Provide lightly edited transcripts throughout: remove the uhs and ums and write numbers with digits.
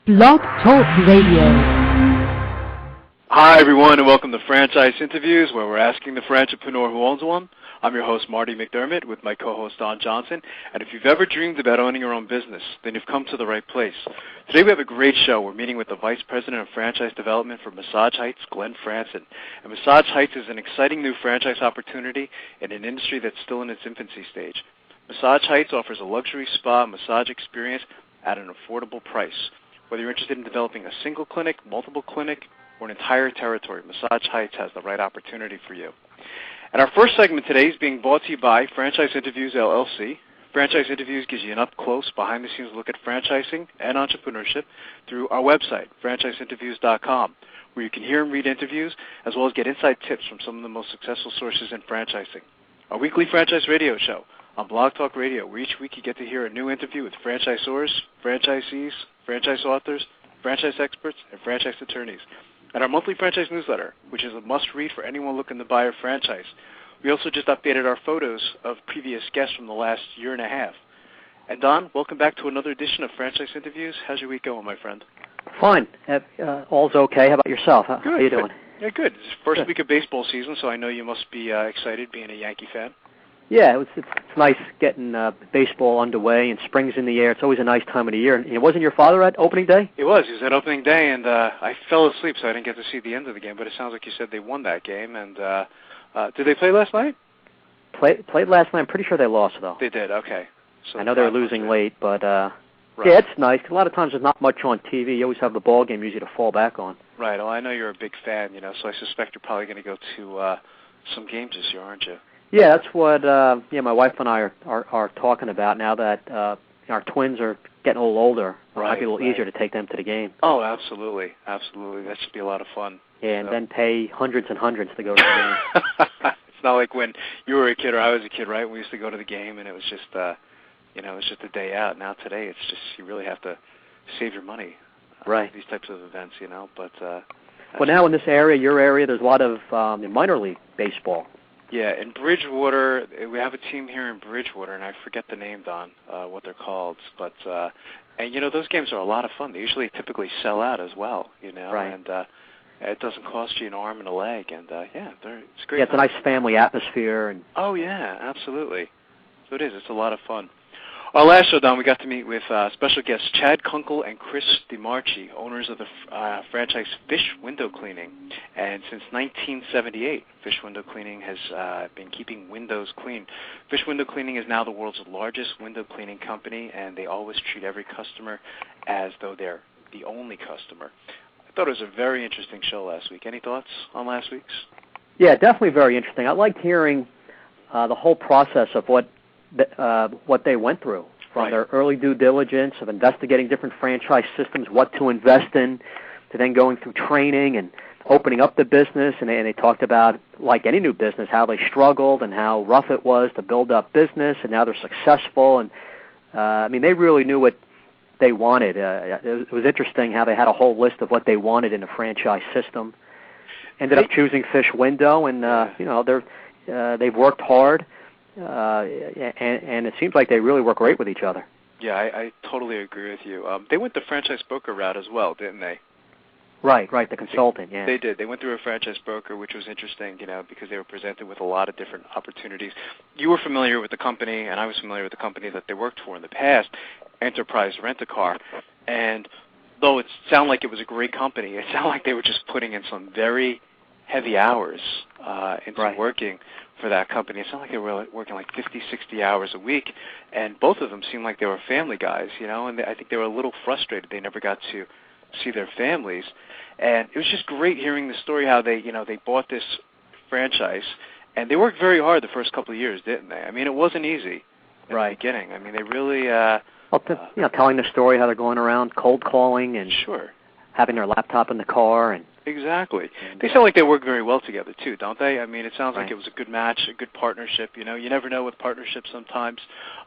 Blog Talk Radio. Hi, everyone, and welcome to Franchise Interviews, where we're asking the franchipreneur who owns one. I'm your host, Marty McDermott, with my co-host, Don Johnson. And if you've ever dreamed about owning your own business, then you've come to the right place. Today we have a great show. We're meeting with the Vice President of Franchise Development for Massage Heights, Glenn Franson. And Massage Heights is an exciting new franchise opportunity in an industry that's still in its infancy stage. Massage Heights offers a luxury spa massage experience at an affordable price. Whether you're interested in developing a single clinic, multiple clinic, or an entire territory, Massage Heights has the right opportunity for you. And our first segment today is being brought to you by Franchise Interviews, LLC. Franchise Interviews gives you an up-close, behind-the-scenes look at franchising and entrepreneurship through our website, franchiseinterviews.com, where you can hear and read interviews, as well as get inside tips from some of the most successful sources in franchising. Our weekly franchise radio show on Blog Talk Radio, where each week you get to hear a new interview with franchisors, franchisees, franchise authors, franchise experts, and franchise attorneys. And our monthly franchise newsletter, which is a must-read for anyone looking to buy a franchise. We also just updated our photos of previous guests from the last year and a half. And Don, welcome back to another edition of Franchise Interviews. How's your week going, my friend? Fine. All's okay. How about yourself? How are you doing? Yeah, good. It's the first week of baseball season, so I know you must be excited being a Yankee fan. Yeah, it's nice getting baseball underway, and spring's in the air. It's always a nice time of the year. And wasn't your father at opening day? He was at opening day, and I fell asleep, so I didn't get to see the end of the game. But it sounds like you said they won that game. And did they play last night? Played last night. I'm pretty sure they lost, though. They did, okay. So I know they were losing late, but right. Yeah, it's nice. A lot of times there's not much on TV. You always have the ball game usually to fall back on. Right. Well, I know you're a big fan, so I suspect you're probably going to go to some games this year, aren't you? Yeah, that's what my wife and I are talking about now that our twins are getting a little older. It might be a little easier to take them to the game. Oh, absolutely. Absolutely. That should be a lot of fun. Yeah, and then pay hundreds and hundreds to go to the game. It's not like when you were a kid or I was a kid, right? We used to go to the game and it was just, it was just a day out. Now today it's just you really have to save your money. Right. These types of events, but... well, now in this area, your area, there's a lot of minor league baseball. Yeah, in Bridgewater, we have a team here in Bridgewater, and I forget the name, Don, what they're called. But, those games are a lot of fun. They typically sell out as well, Right. And it doesn't cost you an arm and a leg. And, it's great. Yeah, it's a nice family atmosphere. And oh, yeah, absolutely. So it is. It's a lot of fun. Our last show, Don, we got to meet with special guests Chad Kunkel and Chris DiMarchi, owners of the franchise Fish Window Cleaning. And since 1978, Fish Window Cleaning has been keeping windows clean. Fish Window Cleaning is now the world's largest window cleaning company, and they always treat every customer as though they're the only customer. I thought it was a very interesting show last week. Any thoughts on last week's? Yeah, definitely very interesting. I liked hearing the whole process of what they went through, from their early due diligence of investigating different franchise systems, what to invest in, to then going through training and opening up the business. And they talked about, like any new business, how they struggled and how rough it was to build up business, and now they're successful. And they really knew what they wanted. It was interesting how they had a whole list of what they wanted in a franchise system. Ended up choosing Fish Window, and they've worked hard. And it seems like they really work great with each other. Yeah, I totally agree with you. They went the franchise broker route as well, didn't they? Right, the consultant, yeah. They did. They went through a franchise broker, which was interesting, because they were presented with a lot of different opportunities. You were familiar with the company, and I was familiar with the company that they worked for in the past, Enterprise Rent-A-Car. And though it sounded like it was a great company, it sounded like they were just putting in some very heavy hours into working for that company. It sounded like they were working like 50, 60 hours a week, and both of them seemed like they were family guys, and I think they were a little frustrated. They never got to see their families, and it was just great hearing the story how they bought this franchise, and they worked very hard the first couple of years, didn't they? It wasn't easy in the beginning. They really... telling the story how they're going around cold calling and having their laptop in the car and... Exactly. They sound like they work very well together, too, don't they? It sounds like it was a good match, a good partnership. You never know with partnerships sometimes,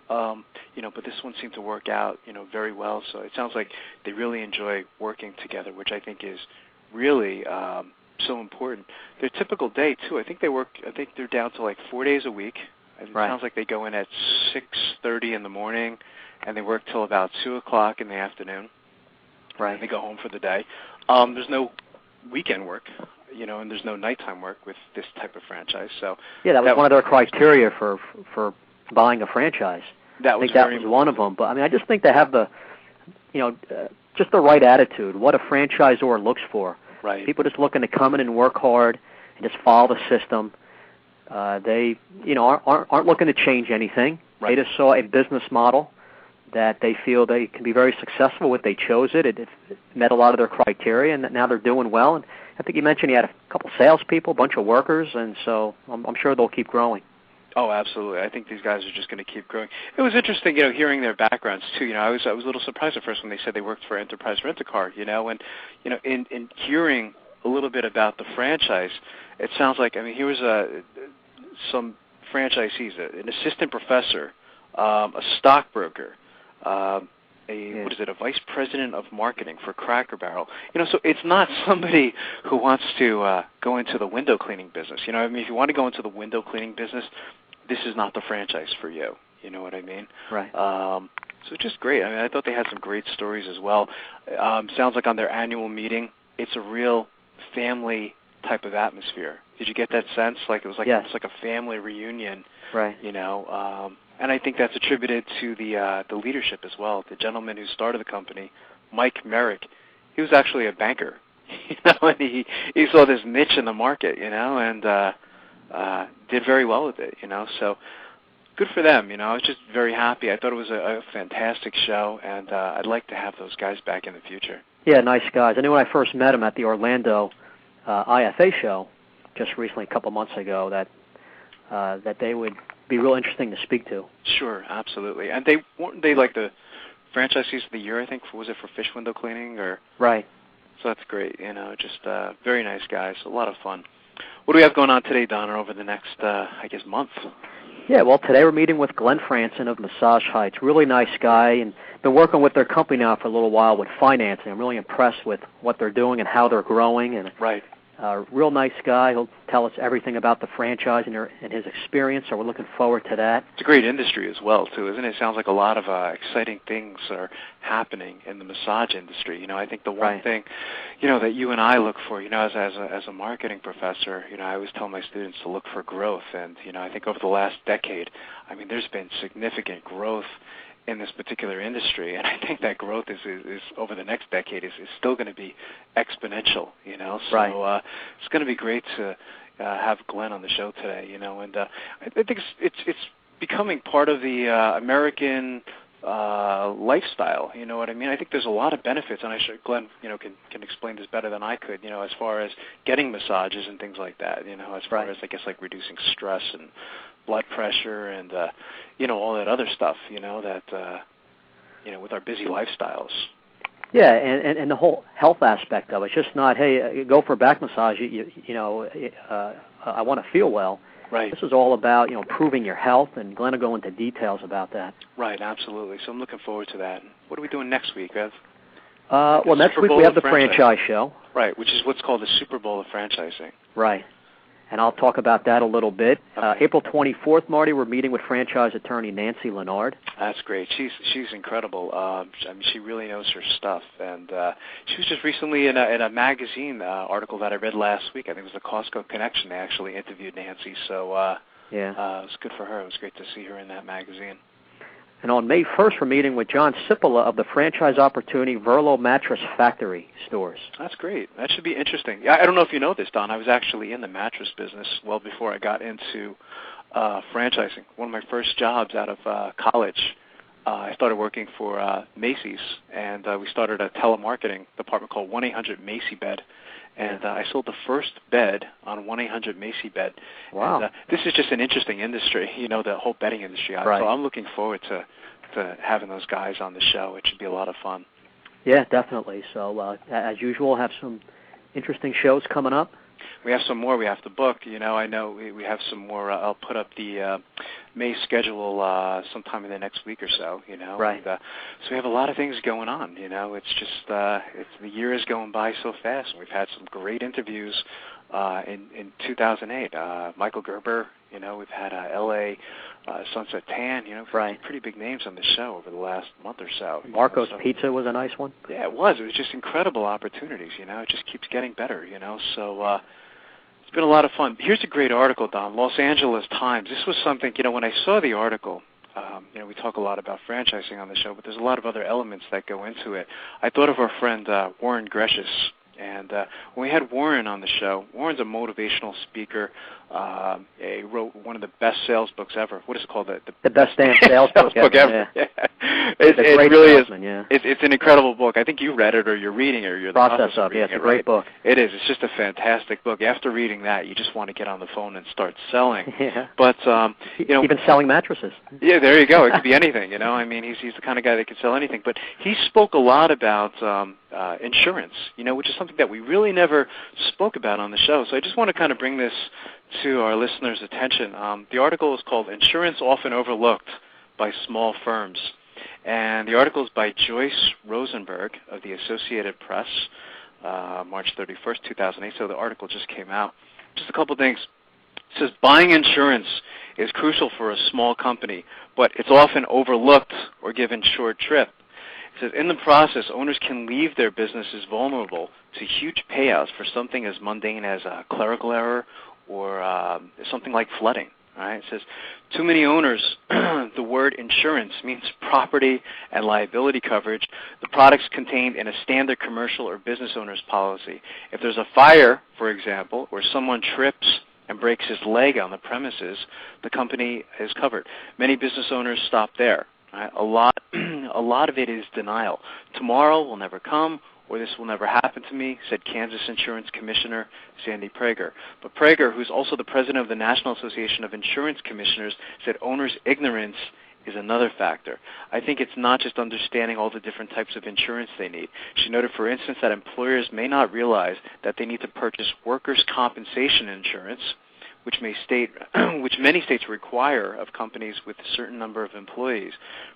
but this one seemed to work out, very well. So it sounds like they really enjoy working together, which I think is really so important. Their typical day, too, I think they're down to like 4 days a week. It sounds like they go in at 6:30 in the morning, and they work till about 2 o'clock in the afternoon. Right. They go home for the day. There's no weekend work, and there's no nighttime work with this type of franchise. So yeah, that was one of their criteria for buying a franchise. That was that was one of them. But I just think they have the, just the right attitude. What a franchisor looks for. Right. People just looking to come in and work hard and just follow the system. They, aren't looking to change anything. Right. They just saw a business model that they feel they can be very successful with. They chose it. It met a lot of their criteria, and now they're doing well. And I think you mentioned he had a couple salespeople, a bunch of workers, and so I'm sure they'll keep growing. Oh, absolutely. I think these guys are just going to keep growing. It was interesting, hearing their backgrounds too. I was a little surprised at first when they said they worked for Enterprise Rent-A-Car, and in hearing a little bit about the franchise, it sounds like here was some franchisees, an assistant professor, a stockbroker, a vice president of marketing for Cracker Barrel. So it's not somebody who wants to go into the window cleaning business. If you want to go into the window cleaning business, this is not the franchise for you. You know what I mean? Right. So just great. I thought they had some great stories as well. Sounds like on their annual meeting, it's a real family type of atmosphere. Did you get that sense? Like it was like Yes. It's like a family reunion. Right. And I think that's attributed to the leadership as well. The gentleman who started the company, Mike Merrick, he was actually a banker. And he saw this niche in the market, and did very well with it. So good for them. I was just very happy. I thought it was a fantastic show, and I'd like to have those guys back in the future. Yeah, nice guys. I knew when I first met them at the Orlando IFA show just recently, a couple months ago, that they would be real interesting to speak to. Sure, absolutely. And weren't they like the franchisees of the year, I think? Was it for fish window cleaning? Or Right. So that's great. Just very nice guys. A lot of fun. What do we have going on today, Donna, over the next, month? Yeah, well, today we're meeting with Glenn Franson of Massage Heights. Really nice guy, and been working with their company now for a little while with financing. I'm really impressed with what they're doing and how they're growing. And right. Real nice guy. He'll tell us everything about the franchise and his experience, so we're looking forward to that. It's a great industry as well, too, isn't it? It sounds like a lot of exciting things are happening in the massage industry. I think the one thing, that you and I look for, as a marketing professor, I always tell my students to look for growth. And, I think over the last decade, there's been significant growth in this particular industry, and I think that growth is over the next decade is still going to be exponential, So right. It's going to be great to have Glenn on the show today, and I think it's becoming part of the American lifestyle. You know what I mean? I think there's a lot of benefits, and Glenn, can explain this better than I could. As far as getting massages and things like that. As far as like reducing stress and blood pressure and all that other stuff. That with our busy lifestyles. Yeah, and the whole health aspect of it. It's just not, hey, go for a back massage. I want to feel well. Right. This is all about improving your health, and Glenn will go into details about that. Right, absolutely. So I'm looking forward to that. What are we doing next week, Ev? Well, next week we have the franchise show. Right, which is what's called the Super Bowl of franchising. Right. And I'll talk about that a little bit. Okay. April 24th, Marty, we're meeting with franchise attorney Nancy Lennard. That's great. She's incredible. She really knows her stuff. And she was just recently in a magazine article that I read last week. I think it was the Costco Connection. They actually interviewed Nancy. So it was good for her. It was great to see her in that magazine. And on May 1st, we're meeting with John Cipolla of the franchise opportunity Verlo Mattress Factory stores. That's great. That should be interesting. I don't know if you know this, Don. I was actually in the mattress business well before I got into franchising. One of my first jobs out of college, I started working for Macy's, and we started a telemarketing department called 1-800-MACY-BED. And I sold the first bed on 1-800-MACY-BED. Wow. And, this is just an interesting industry, the whole bedding industry. Right. So I'm looking forward to having those guys on the show. It should be a lot of fun. Yeah, definitely. So as usual, we'll have some interesting shows coming up. We have some more we have to book. I know we have some more. I'll put up the May schedule sometime in the next week or so. Right. And, so we have a lot of things going on. It's just the year is going by so fast. And we've had some great interviews in 2008. Michael Gerber. We've had L.A. Sunset Tan, Right. pretty big names on the show over the last month or so. Marco's Pizza was a nice one. Yeah, it was. It was just incredible opportunities, It just keeps getting better, So it's been a lot of fun. Here's a great article, Don. Los Angeles Times. This was something, when I saw the article, we talk a lot about franchising on the show, but there's a lot of other elements that go into it. I thought of our friend Warren Greshus. And when we had Warren on the show, Warren's a motivational speaker. He wrote one of the best sales books ever. What is it called? The best damn sales book ever. Yeah. It really salesman, is. Yeah. It's an incredible book. I think you read it, or you're reading it, or you're in the process of reading it. Yeah, it's a great book. It is. It's just a fantastic book. After reading that, you just want to get on the phone and start selling. Yeah. But even selling mattresses. Yeah, there you go. It could be anything. He's the kind of guy that can sell anything. But he spoke a lot about insurance, which is something that we really never spoke about on the show. So I just want to kind of bring this to our listeners' attention. The article is called "Insurance Often Overlooked by Small Firms." And the article is by Joyce Rosenberg of the Associated Press, March 31st, 2008. So the article just came out. Just a couple things. It says, buying insurance is crucial for a small company, but it's often overlooked or given short shrift. It says, in the process, owners can leave their businesses vulnerable to huge payouts for something as mundane as a clerical error or something like flooding. Right? It says, too many owners, the word insurance means property and liability coverage, the products contained in a standard commercial or business owner's policy. If there's a fire, for example, or someone trips and breaks his leg on the premises, the company is covered. Many business owners stop there. Right? A lot of it is denial. Tomorrow will never come, or this will never happen to me, said Kansas Insurance Commissioner Sandy Prager. But Prager, who's also the president of the National Association of Insurance Commissioners, said owners' ignorance is another factor. I think it's not just understanding all the different types of insurance they need. She noted, for instance, that employers may not realize that they need to purchase workers' compensation insurance, which many states require of companies with a certain number of employees.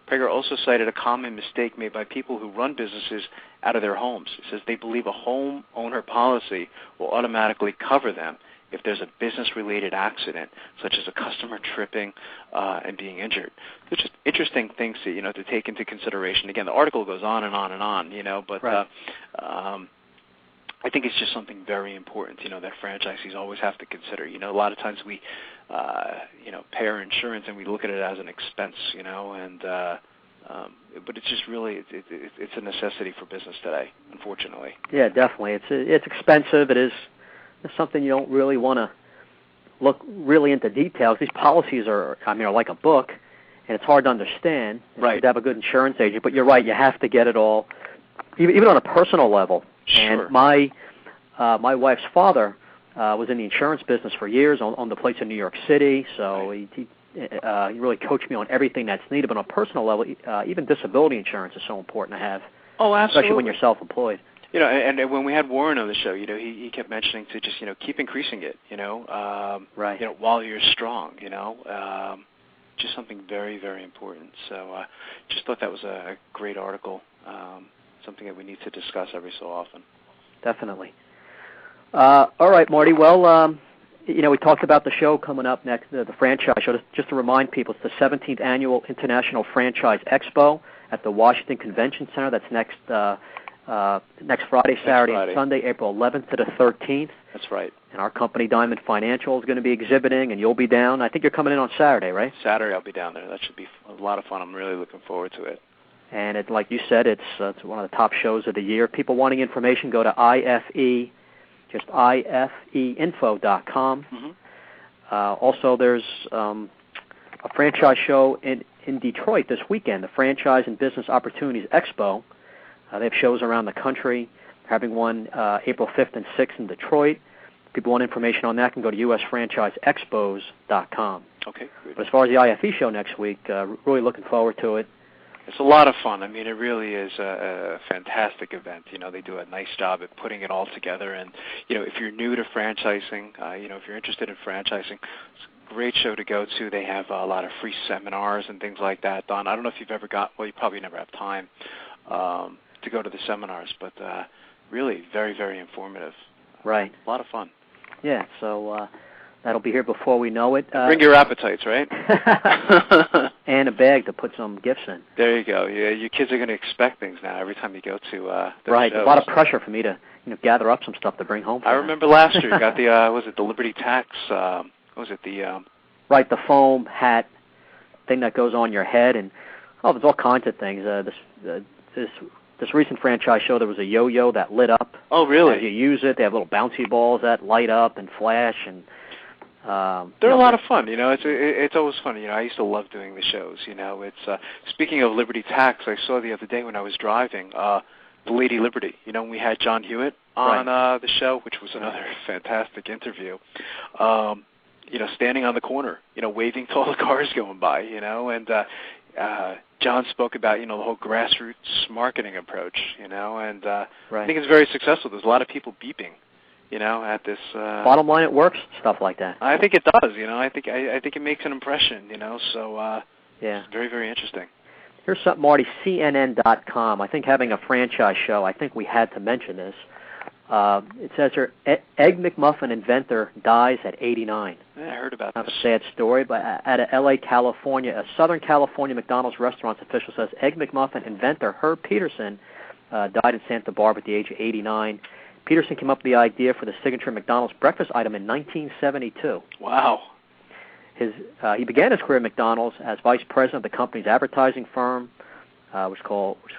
Prager also cited a common mistake made by people who run businesses out of their homes. It says they believe a homeowner policy will automatically cover them if there's a business-related accident, such as a customer tripping and being injured. They're just interesting things to take into consideration. Again, the article goes on and on and on, but right. I think it's just something very important, that franchisees always have to consider. A lot of times we, pay our insurance and we look at it as an expense, but it's just really, it's a necessity for business today, unfortunately. Yeah, definitely. It's expensive. It's something you don't really want to look really into details. These policies are like a book, and it's hard to understand. Right. You have to have a good insurance agent, but you're right. You have to get it all, even on a personal level. Sure. And my wife's father was in the insurance business for years, on the place in New York City. So right. he really coached me on everything that's needed. But on a personal level, even disability insurance is so important to have. Oh, absolutely. Especially when you're self-employed. And when we had Warren on the show, he kept mentioning to just keep increasing it. Right. While you're strong. Just something very, very important. So just thought that was a great article. Something that we need to discuss every so often. Definitely. All right, Marty. Well, we talked about the show coming up next, the franchise show. Just to remind people, it's the 17th Annual International Franchise Expo at the Washington Convention Center. That's next Friday, Saturday, and Sunday, April 11th to the 13th. That's right. And our company, Diamond Financial, is going to be exhibiting, and you'll be down. I think you're coming in on Saturday, right? Saturday I'll be down there. That should be a lot of fun. I'm really looking forward to it. And like you said, it's one of the top shows of the year. People wanting information, go to ifeinfo.com. Mm-hmm. Also, there's a franchise show in Detroit this weekend, the Franchise and Business Opportunities Expo. They have shows around the country. They're having one April 5th and 6th in Detroit. If people want information on that, can go to usfranchiseexpos.com. Okay, good. But as far as the IFE show next week, really looking forward to it. It's a lot of fun. It really is a fantastic event. They do a nice job at putting it all together. And, if you're new to franchising, if you're interested in franchising, it's a great show to go to. They have a lot of free seminars and things like that. Don, I don't know if you've ever you probably never have time to go to the seminars, but really very, very informative. Right. A lot of fun. Yeah, so That'll be here before we know it. Bring your appetites, right? And a bag to put some gifts in. There you go. Yeah, your kids are going to expect things now every time you go to those right. shows. A lot of pressure for me to gather up some stuff to bring home. I remember last year you got the was it the Liberty Tax? What was it the? Right, the foam hat thing that goes on your head, and there's all kinds of things. This recent franchise show, there was a yo-yo that lit up. Oh, really? As you use it, they have little bouncy balls that light up and flash, and they're a lot of fun. It's always fun. I used to love doing the shows. It's speaking of Liberty Tax, I saw the other day when I was driving the Lady Liberty. We had John Hewitt on the show, which was another fantastic interview. Standing on the corner, waving to all the cars going by, and John spoke about, the whole grassroots marketing approach, and I think it's very successful. There's a lot of people beeping, at this. Bottom line, it works, stuff like that. I think it does, I think it makes an impression, so yeah. It's very, very interesting. Here's something, Marty, CNN.com. I think having a franchise show, I think we had to mention this. It says here, Egg McMuffin inventor dies at 89. Yeah, I heard about Not this. a sad story, but at a Southern California McDonald's restaurant official says Egg McMuffin inventor Herb Peterson died in Santa Barbara at the age of 89. Peterson came up with the idea for the signature McDonald's breakfast item in 1972. Wow. He began his career at McDonald's as vice president of the company's advertising firm, which is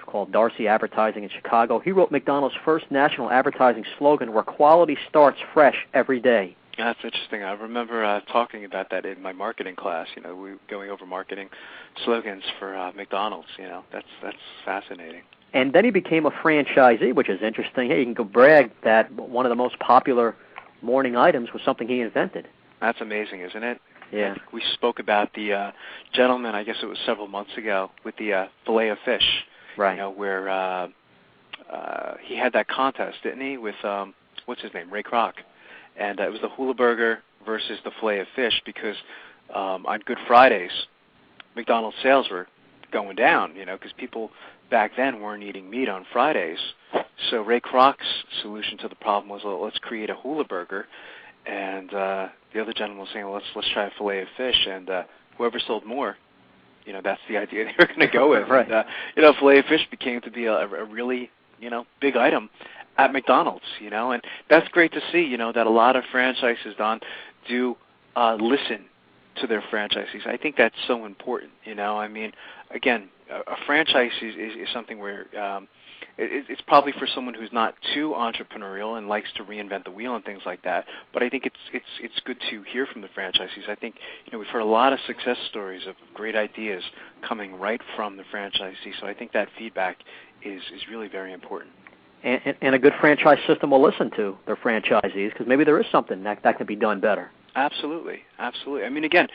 called Darcy Advertising in Chicago. He wrote McDonald's first national advertising slogan, where quality starts fresh every day. That's interesting. I remember talking about that in my marketing class. We were going over marketing slogans for McDonald's. That's fascinating. And then he became a franchisee, which is interesting. Hey, you can go brag that one of the most popular morning items was something he invented. That's amazing, isn't it? Yeah. We spoke about the gentleman, I guess it was several months ago, with the fillet of fish. Right. Where he had that contest, didn't he, with, what's his name, Ray Kroc. And it was the hula burger versus the fillet of fish because on Good Fridays, McDonald's sales were going down, because people back then weren't eating meat on Fridays. So Ray Kroc's solution to the problem was, well, let's create a hula burger. And the other gentleman was saying, well, let's try a fillet of fish. And whoever sold more, that's the idea they were going to go with. Right. And, fillet of fish became to be a really, big item at McDonald's, and that's great to see, that a lot of franchises, Don, do listen to their franchisees. I think that's so important, I mean, again, a franchise is something where it's probably for someone who's not too entrepreneurial and likes to reinvent the wheel and things like that, but I think it's good to hear from the franchisees. I think, we've heard a lot of success stories of great ideas coming right from the franchisee, so I think that feedback is really very important. And a good franchise system will listen to their franchisees because maybe there is something that can be done better. Absolutely, absolutely. I mean, again,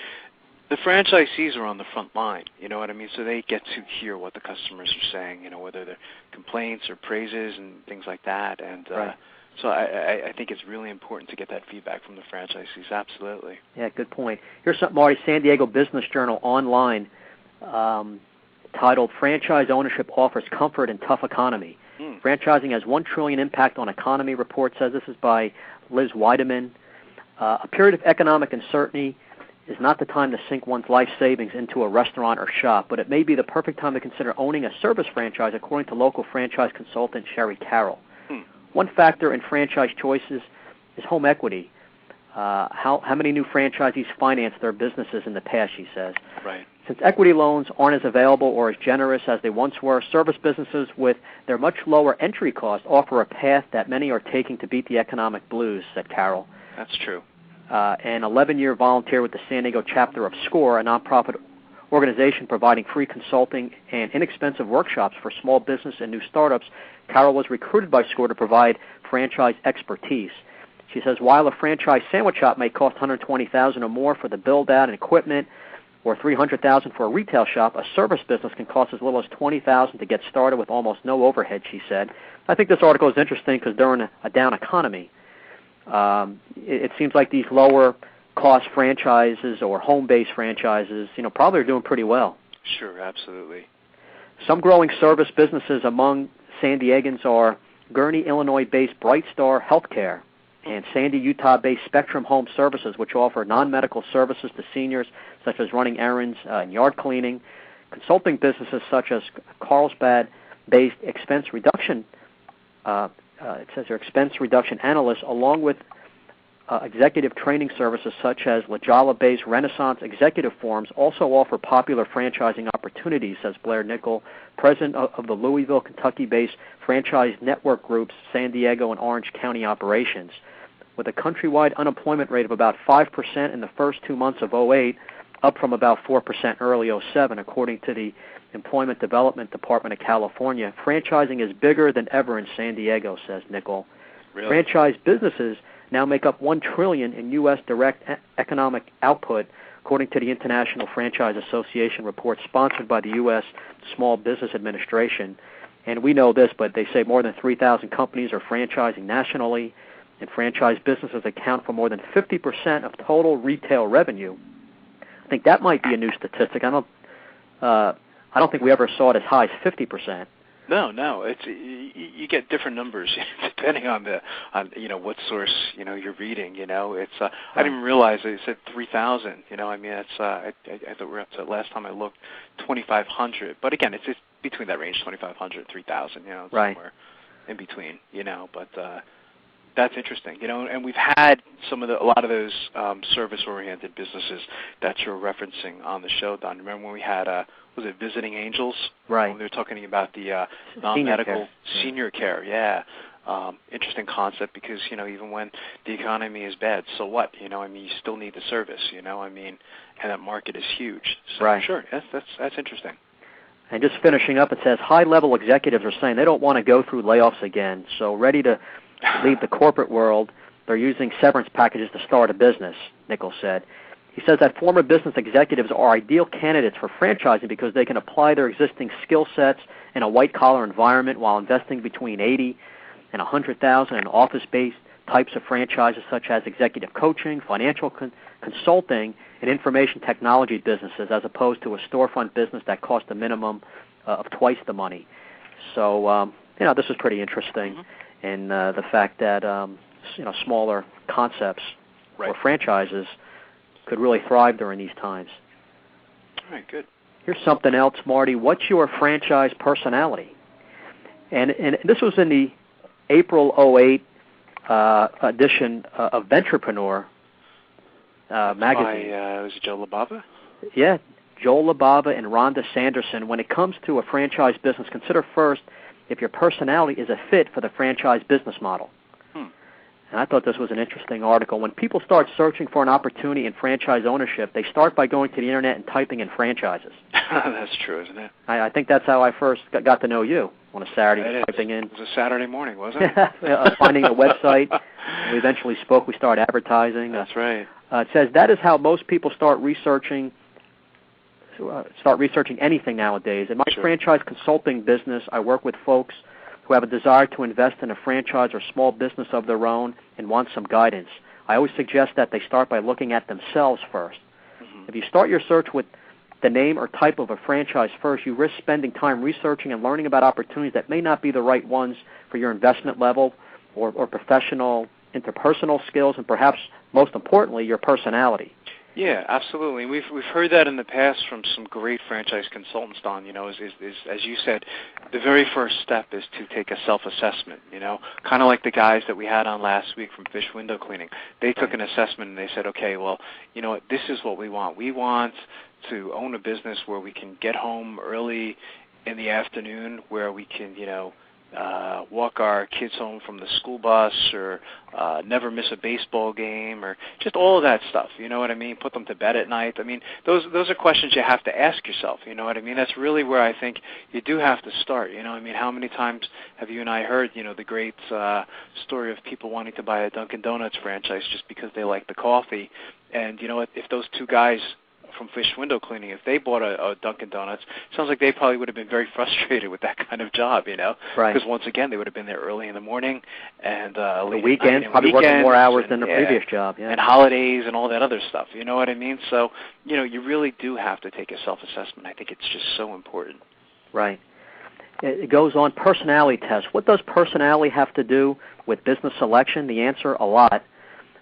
the franchisees are on the front line, you know what I mean? So they get to hear what the customers are saying, whether they're complaints or praises and things like that. And right. So I think it's really important to get that feedback from the franchisees, absolutely. Yeah, good point. Here's something, Marty, San Diego Business Journal online titled Franchise Ownership Offers Comfort in Tough Economy. Franchising has $1 trillion impact on economy, report says. This is by Liz Weideman. A period of economic uncertainty is not the time to sink one's life savings into a restaurant or shop, but it may be the perfect time to consider owning a service franchise, according to local franchise consultant Sherry Carroll. One factor in franchise choices is home equity. How many new franchisees financed their businesses in the past, she says. Right. Since equity loans aren't as available or as generous as they once were, service businesses with their much lower entry cost offer a path that many are taking to beat the economic blues, said Carroll. That's true. An 11-year volunteer with the San Diego chapter of SCORE, a nonprofit organization providing free consulting and inexpensive workshops for small business and new startups, Carroll was recruited by SCORE to provide franchise expertise. She says, while a franchise sandwich shop may cost $120,000 or more for the build-out and equipment, or $300,000 for a retail shop, a service business can cost as little as $20,000 to get started with almost no overhead, she said. I think this article is interesting because during a down economy, it seems like these lower-cost franchises or home-based franchises, probably are doing pretty well. Sure, absolutely. Some growing service businesses among San Diegans are Gurnee, Illinois-based Bright Star Healthcare. And Sandy, Utah-based Spectrum Home Services, which offer non-medical services to seniors, such as running errands and yard cleaning. Consulting businesses such as Carlsbad-based expense reduction, it says here, expense reduction analysts, along with executive training services such as Lajala-based Renaissance Executive Forums, also offer popular franchising opportunities, says Blair Nickel, president of the Louisville, Kentucky-based franchise network groups, San Diego and Orange County operations. With a countrywide unemployment rate of about 5% in the first 2 months of '08, up from about 4% early '07, according to the Employment Development Department of California. Franchising is bigger than ever in San Diego, says Nickel. Really? Franchise businesses now make up $1 trillion in U.S. direct economic output, according to the International Franchise Association report sponsored by the U.S. Small Business Administration. And we know this, but they say more than 3,000 companies are franchising nationally, and franchise businesses account for more than 50% of total retail revenue. I think that might be a new statistic. I don't think we ever saw it as high as 50%. No, it's you get different numbers depending on what source you're reading. It's I didn't realize it said 3,000. I mean, it's I thought we were up to, last time I looked, 2,500. But again, it's between that range, 2,500, 3,000. It's right. Somewhere in between. But that's interesting. And we've had a lot of those service-oriented businesses that you're referencing on the show, Don. Remember when we had was it Visiting Angels? Right. When they were talking about the non-medical senior care. Yeah. Interesting concept because, even when the economy is bad, so what? You still need the service, and that market is huge. So right. Sure, that's interesting. And just finishing up, it says high-level executives are saying they don't want to go through layoffs again, so ready to leave the corporate world, they're using severance packages to start a business, Nichols said. He says that former business executives are ideal candidates for franchising because they can apply their existing skill sets in a white-collar environment while investing between $80,000 and $100,000 in office-based types of franchises such as executive coaching, financial consulting, and information technology businesses, as opposed to a storefront business that costs a minimum of twice the money. So, this is pretty interesting. Mm-hmm. And the fact that smaller concepts right. or franchises could really thrive during these times. All right, good. Here's something else, Marty. What's your franchise personality? And this was in the April '08 edition of Venturepreneur magazine. Was it Joe LaBava? Yeah, Joe LaBava and Rhonda Sanderson. When it comes to a franchise business, consider first if your personality is a fit for the franchise business model. And I thought this was an interesting article. When people start searching for an opportunity in franchise ownership, they start by going to the Internet and typing in franchises. That's true, isn't it? I think that's how I first got to know you, on a Saturday, typing in. It was a Saturday morning, wasn't it? Finding a website. We eventually spoke. We started advertising. That's right. It says that is how most people start researching anything nowadays. In my franchise consulting business, I work with folks who have a desire to invest in a franchise or small business of their own and want some guidance. I always suggest that they start by looking at themselves first. Mm-hmm. If you start your search with the name or type of a franchise first, you risk spending time researching and learning about opportunities that may not be the right ones for your investment level or professional, interpersonal skills, and perhaps most importantly, your personality. Yeah, absolutely. We've heard that in the past from some great franchise consultants, Don. Is as you said, the very first step is to take a self-assessment. Kind of like the guys that we had on last week from Fish Window Cleaning. They took an assessment and they said, okay, well, you know what, this is what we want. We want to own a business where we can get home early in the afternoon, where we can, walk our kids home from the school bus, or never miss a baseball game, or just all of that stuff. You know what I mean? Put them to bed at night. I mean, those are questions you have to ask yourself. You know what I mean? That's really where I think you do have to start. I mean, how many times have you and I heard, the great story of people wanting to buy a Dunkin' Donuts franchise just because they like the coffee? And you know what? If those two guys from Fish Window Cleaning, if they bought a Dunkin' Donuts, sounds like they probably would have been very frustrated with that kind of job, Right. Because once again, they would have been there early in the morning and the weekend, probably working more hours than the previous job, and holidays and all that other stuff. You know what I mean? So, you really do have to take a self-assessment. I think it's just so important. Right. It goes on personality test. What does personality have to do with business selection? The answer, a lot.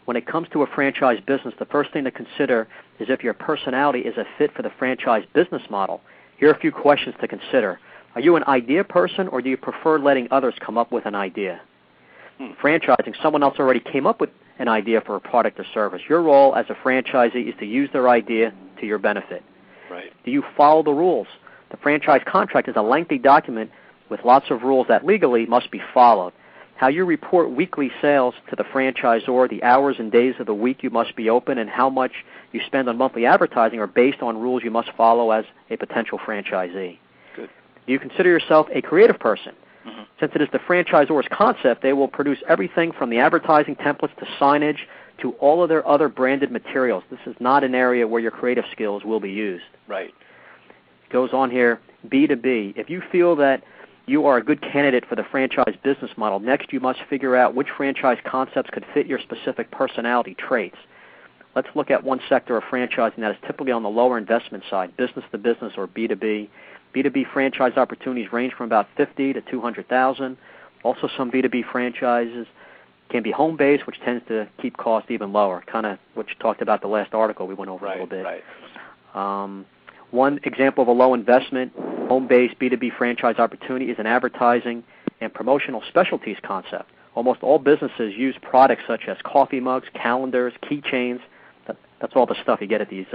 When it comes to a franchise business, the first thing to consider is if your personality is a fit for the franchise business model. Here are a few questions to consider. Are you an idea person, or do you prefer letting others come up with an idea? Franchising, someone else already came up with an idea for a product or service. Your role as a franchisee is to use their idea to your benefit. Right. Do you follow the rules? The franchise contract is a lengthy document with lots of rules that legally must be followed. How you report weekly sales to the franchisor, the hours and days of the week you must be open, and how much you spend on monthly advertising are based on rules you must follow as a potential franchisee. Good. Do you consider yourself a creative person? Mm-hmm. Since it is the franchisor's concept, they will produce everything from the advertising templates to signage to all of their other branded materials. This is not an area where your creative skills will be used. Right. It goes on here, B2B. If you feel that you are a good candidate for the franchise business model, next you must figure out which franchise concepts could fit your specific personality traits. Let's look at one sector of franchising that is typically on the lower investment side, business to business or B2B. B2B franchise opportunities range from about $50,000 to $200,000. Also, some B2B franchises can be home-based, which tends to keep costs even lower, kind of what you talked about the last article we went over a little bit. Right. One example of a low-investment, home-based B2B franchise opportunity is an advertising and promotional specialties concept. Almost all businesses use products such as coffee mugs, calendars, keychains. That's all the stuff you get at these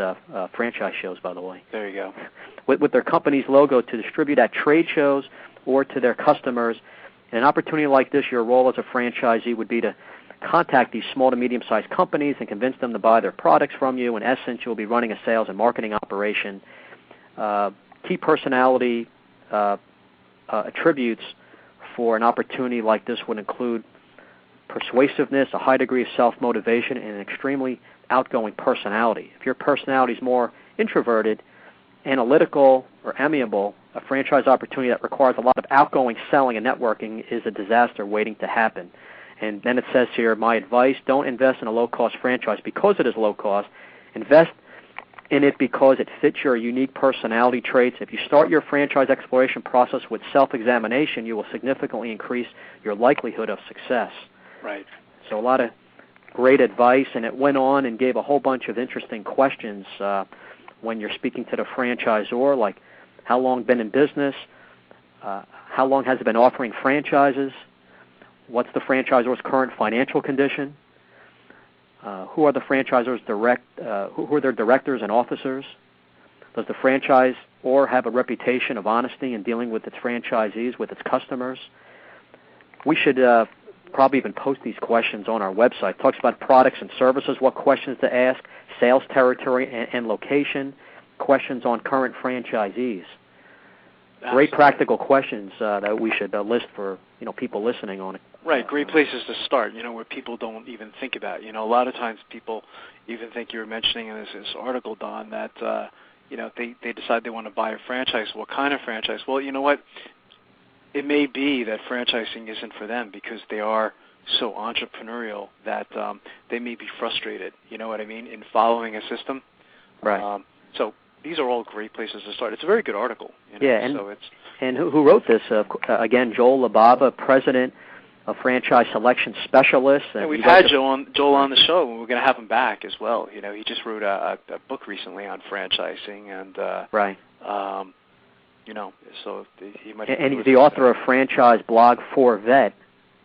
franchise shows, by the way. There you go. With their company's logo to distribute at trade shows or to their customers. In an opportunity like this, your role as a franchisee would be to contact these small to medium-sized companies and convince them to buy their products from you. In essence, you'll be running a sales and marketing operation. Key personality attributes for an opportunity like this would include persuasiveness, a high degree of self-motivation, and an extremely outgoing personality. If your personality is more introverted, analytical, or amiable, a franchise opportunity that requires a lot of outgoing selling and networking is a disaster waiting to happen. And then it says here, my advice, don't invest in a low-cost franchise because it is low-cost. Invest in it because it fits your unique personality traits. If you start your franchise exploration process with self-examination, you will significantly increase your likelihood of success. Right. So a lot of great advice, and it went on and gave a whole bunch of interesting questions when you're speaking to the franchisor, like how long been in business, how long has it been offering franchises, what's the franchisor's current financial condition, who are the franchisor's who are their directors and officers, does the franchisor have a reputation of honesty in dealing with its franchisees, with its customers. We should probably even post these questions on our website. It talks about products and services, what questions to ask, sales territory and location, questions on current franchisees. Absolutely. Great practical questions that we should list for people listening on it. Right, great places to start, where people don't even think about. A lot of times people even think you were mentioning in this article, Don, that they decide they want to buy a franchise. What kind of franchise? Well, you know what? It may be that franchising isn't for them because they are so entrepreneurial that they may be frustrated, you know what I mean, in following a system. Right. So these are all great places to start. It's a very good article. Yeah, and who wrote this? Again, Joel Labava, president of Franchise Selection Specialists. And we've had Joel on the show, and we're going to have him back as well. He just wrote a book recently on franchising, and right. So he might. And he's the author of Franchise Blog for Vet.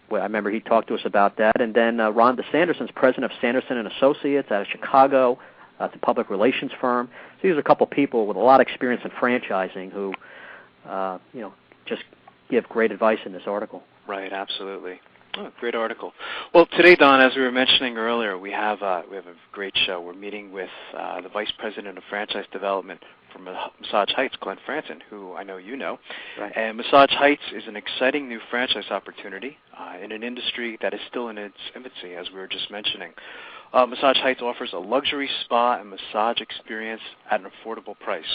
Well, I remember he talked to us about that. And then Rhonda Sanderson's president of Sanderson and Associates out of Chicago. It's a public relations firm. So these are a couple people with a lot of experience in franchising who, just give great advice in this article. Right, absolutely. Oh, great article. Well, today, Don, as we were mentioning earlier, we have a great show. We're meeting with the Vice President of Franchise Development from Massage Heights, Glenn Franson, who I know you know. Right. And Massage Heights is an exciting new franchise opportunity in an industry that is still in its infancy, as we were just mentioning. Massage Heights offers a luxury spa and massage experience at an affordable price.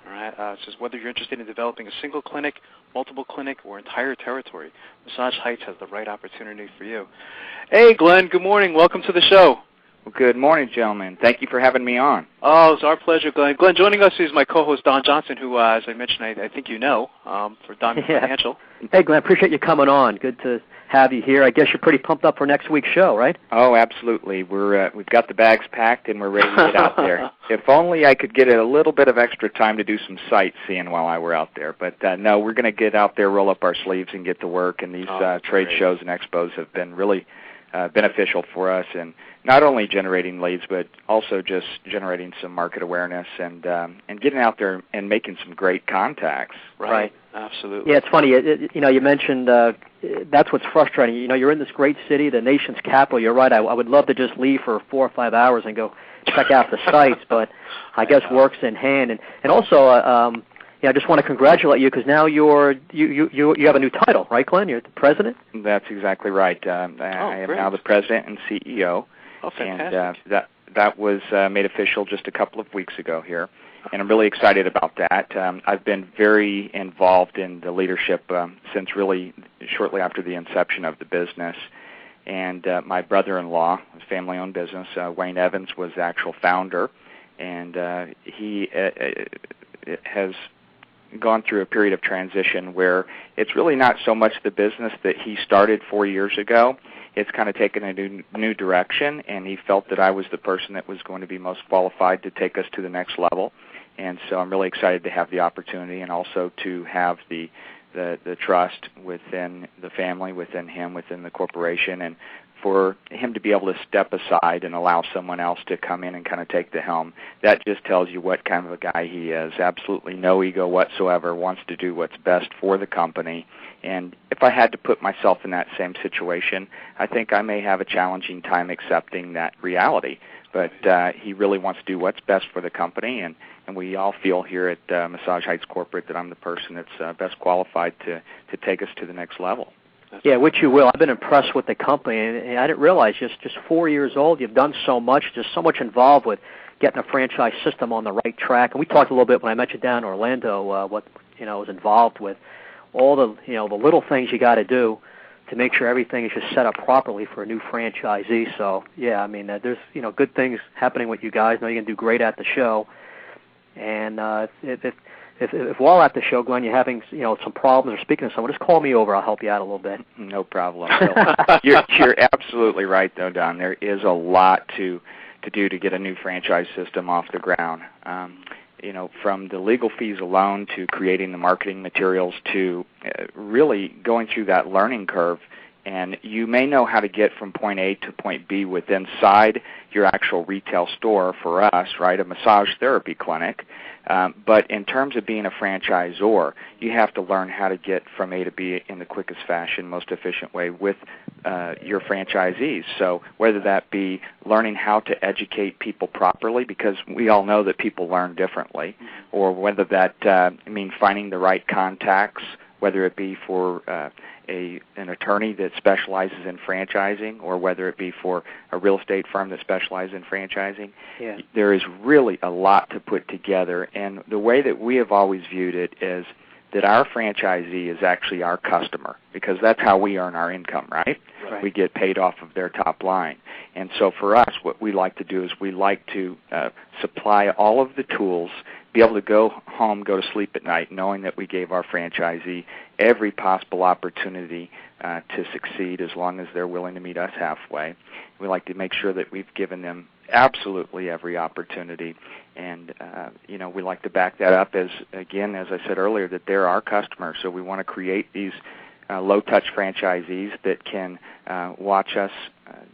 All right. It says whether you're interested in developing a single clinic, multiple clinic, or entire territory, Massage Heights has the right opportunity for you. Hey, Glenn. Good morning. Welcome to the show. Well, good morning, gentlemen. Thank you for having me on. Oh, it's our pleasure, Glenn. Glenn, joining us is my co-host, Don Johnson, who, as I mentioned, I think you know, for Don Financial. Hey, Glenn, appreciate you coming on. Good to have you here. I guess you're pretty pumped up for next week's show, right? Oh, absolutely. We've got the bags packed, and we're ready to get out there. If only I could get a little bit of extra time to do some sightseeing while I were out there. But, no, we're going to get out there, roll up our sleeves, and get to work. And these trade shows and expos have been really beneficial for us, and not only generating leads, but also just generating some market awareness and getting out there and making some great contacts. Right. Absolutely. Yeah, it's funny. You mentioned that's what's frustrating. You're in this great city, the nation's capital. You're right. I would love to just leave for 4 or 5 hours and go check out the sites, but I guess work's in hand. And also, I just want to congratulate you because now you have a new title, right, Glenn? You're the president? That's exactly right. I am now the president and CEO. Oh, fantastic. And that was made official just a couple of weeks ago here, and I'm really excited about that. I've been very involved in the leadership since really shortly after the inception of the business. And my brother-in-law, a family-owned business, Wayne Evans, was the actual founder, and he has gone through a period of transition where it's really not so much the business that he started 4 years ago. It's kind of taken a new direction, and he felt that I was the person that was going to be most qualified to take us to the next level. And so I'm really excited to have the opportunity and also to have the trust within the family, within him, within the corporation, and for him to be able to step aside and allow someone else to come in and kind of take the helm. That just tells you what kind of a guy he is. Absolutely no ego whatsoever, wants to do what's best for the company. And if I had to put myself in that same situation, I think I may have a challenging time accepting that reality. But he really wants to do what's best for the company, and we all feel here at Massage Heights Corporate that I'm the person that's best qualified to take us to the next level. Yeah, which you will. I've been impressed with the company, and I didn't realize just 4 years old, you've done so much, just so much involved with getting a franchise system on the right track. And we talked a little bit when I met you down in Orlando, what was involved with all the the little things you got to do to make sure everything is just set up properly for a new franchisee. So yeah, I mean, there's good things happening with you guys. I know you're gonna do great at the show, and if while at the show, Glenn, you're having some problems or speaking to someone, just call me over. I'll help you out a little bit. No problem. You're absolutely right, though, Don. There is a lot to do to get a new franchise system off the ground. From the legal fees alone to creating the marketing materials to really going through that learning curve. And you may know how to get from point A to point B inside your actual retail store for us, right, a massage therapy clinic. But in terms of being a franchisor, you have to learn how to get from A to B in the quickest fashion, most efficient way with your franchisees. So whether that be learning how to educate people properly, because we all know that people learn differently, or whether that means finding the right contacts, whether it be for an attorney that specializes in franchising, or whether it be for a real estate firm that specializes in franchising. Yeah. There is really a lot to put together, and the way that we have always viewed it is that our franchisee is actually our customer, because that's how we earn our income, right? We get paid off of their top line. And so for us, what we like to do is we like to supply all of the tools, be able to go home, go to sleep at night, knowing that we gave our franchisee every possible opportunity to succeed as long as they're willing to meet us halfway. We like to make sure that we've given them absolutely every opportunity. And, we like to back that up as I said earlier, that they're our customers. So we want to create these low-touch franchisees that can watch us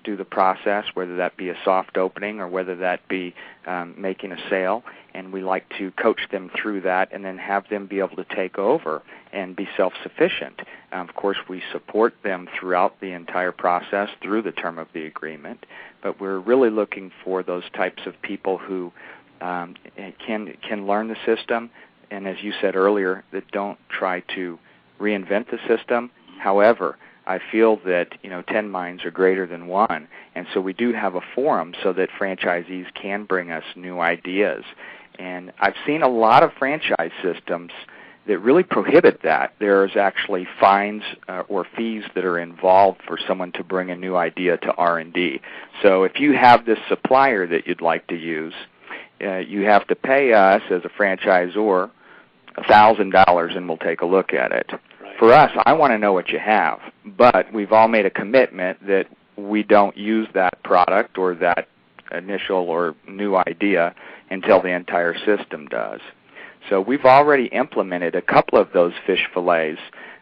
do the process, whether that be a soft opening or whether that be making a sale. And we like to coach them through that and then have them be able to take over and be self-sufficient. Of course, we support them throughout the entire process through the term of the agreement, but we're really looking for those types of people who can learn the system, and as you said earlier, that don't try to reinvent the system. However, I feel that 10 minds are greater than one, and so we do have a forum so that franchisees can bring us new ideas. And I've seen a lot of franchise systems that really prohibit that. There's actually fines or fees that are involved for someone to bring a new idea to R&D. So if you have this supplier that you'd like to use, you have to pay us as a franchisor $1,000 and we'll take a look at it. Right. For us, I want to know what you have, but we've all made a commitment that we don't use that product or that initial or new idea until the entire system does. So we've already implemented a couple of those fish fillet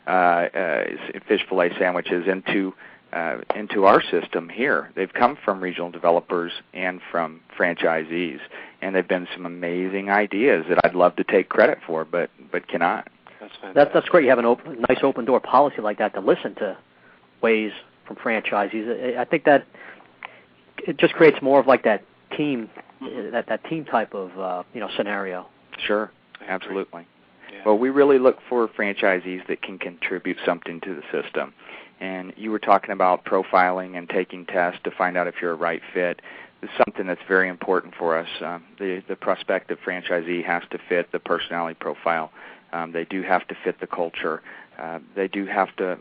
sandwiches into our system here. They've come from regional developers and from franchisees, and they've been some amazing ideas that I'd love to take credit for, but cannot. That's fantastic. That's great. You have a nice open door policy like that to listen to ways from franchisees. I think that it just creates more of like that team, that team type of scenario. Sure, absolutely. Yeah. Well, we really look for franchisees that can contribute something to the system. And you were talking about profiling and taking tests to find out if you're a right fit. It's something that's very important for us. The prospective franchisee has to fit the personality profile. They do have to fit the culture. They do have to.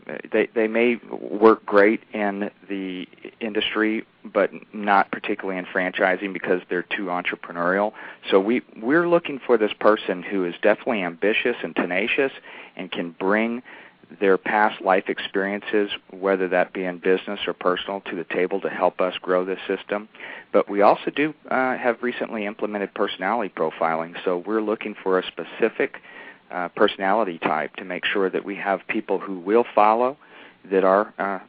They may work great in the industry, but not particularly in franchising because they're too entrepreneurial. So we're looking for this person who is definitely ambitious and tenacious and can bring their past life experiences, whether that be in business or personal, to the table to help us grow this system. But we also do have recently implemented personality profiling, so we're looking for a specific personality type to make sure that we have people who will follow, that are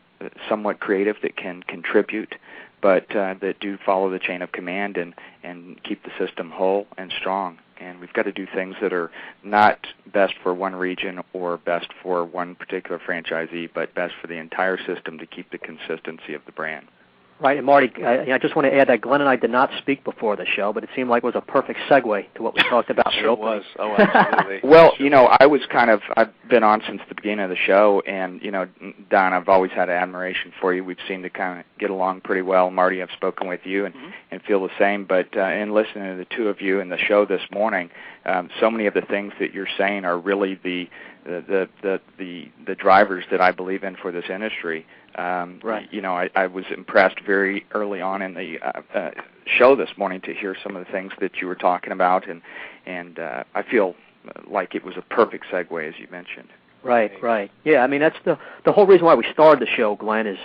somewhat creative, that can contribute, but that do follow the chain of command and keep the system whole and strong. And we've got to do things that are not best for one region or best for one particular franchisee, but best for the entire system to keep the consistency of the brand. Right, and Marty, I just want to add that Glenn and I did not speak before the show, but it seemed like it was a perfect segue to what we talked about. Sure was. Oh, absolutely. Well, I've been on since the beginning of the show, and, Don, I've always had admiration for you. We've seemed to kind of get along pretty well. Marty, I've spoken with you and feel the same, but in listening to the two of you in the show this morning, so many of the things that you're saying are really the drivers that I believe in for this industry. Right. I was impressed very early on in the show this morning to hear some of the things that you were talking about, and I feel like it was a perfect segue, as you mentioned. Right. Yeah, I mean that's the whole reason why we started the show, Glenn, is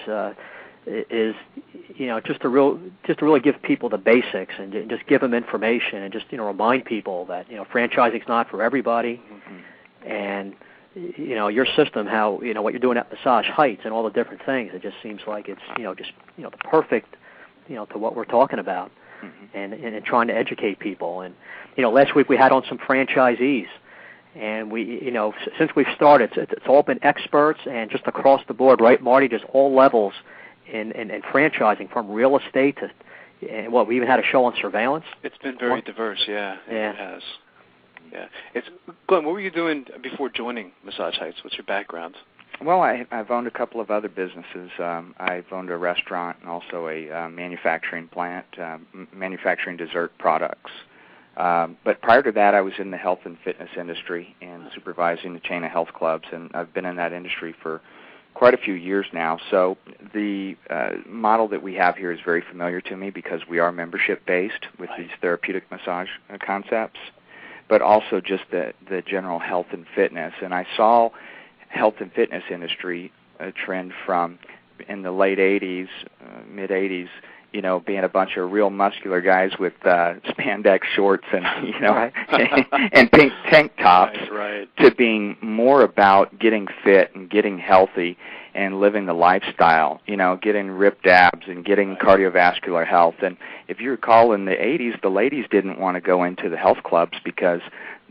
just to really give people the basics and just give them information and just remind people that franchising's not for everybody, and your system, how what you're doing at Massage Heights and all the different things. It just seems like it's the perfect to what we're talking about, and trying to educate people. And last week we had on some franchisees, and we since we've started, it's all been experts and just across the board, right, Marty? Just all levels in franchising, from real estate to we even had a show on surveillance. It's been very diverse, yeah. It has. Yeah. Glenn, what were you doing before joining Massage Heights? What's your background? Well, I've owned a couple of other businesses. I've owned a restaurant and also a manufacturing plant, manufacturing dessert products. But prior to that, I was in the health and fitness industry and supervising the chain of health clubs, and I've been in that industry for quite a few years now. So the model that we have here is very familiar to me because we are membership-based with these therapeutic massage concepts, but also just the general health and fitness. And I saw health and fitness industry trend from in the late 80s, mid-80s, being a bunch of real muscular guys with spandex shorts and, and pink tank tops, to being more about getting fit and getting healthy and living the lifestyle, getting ripped abs and getting cardiovascular health. And if you recall, in the 80s, the ladies didn't want to go into the health clubs because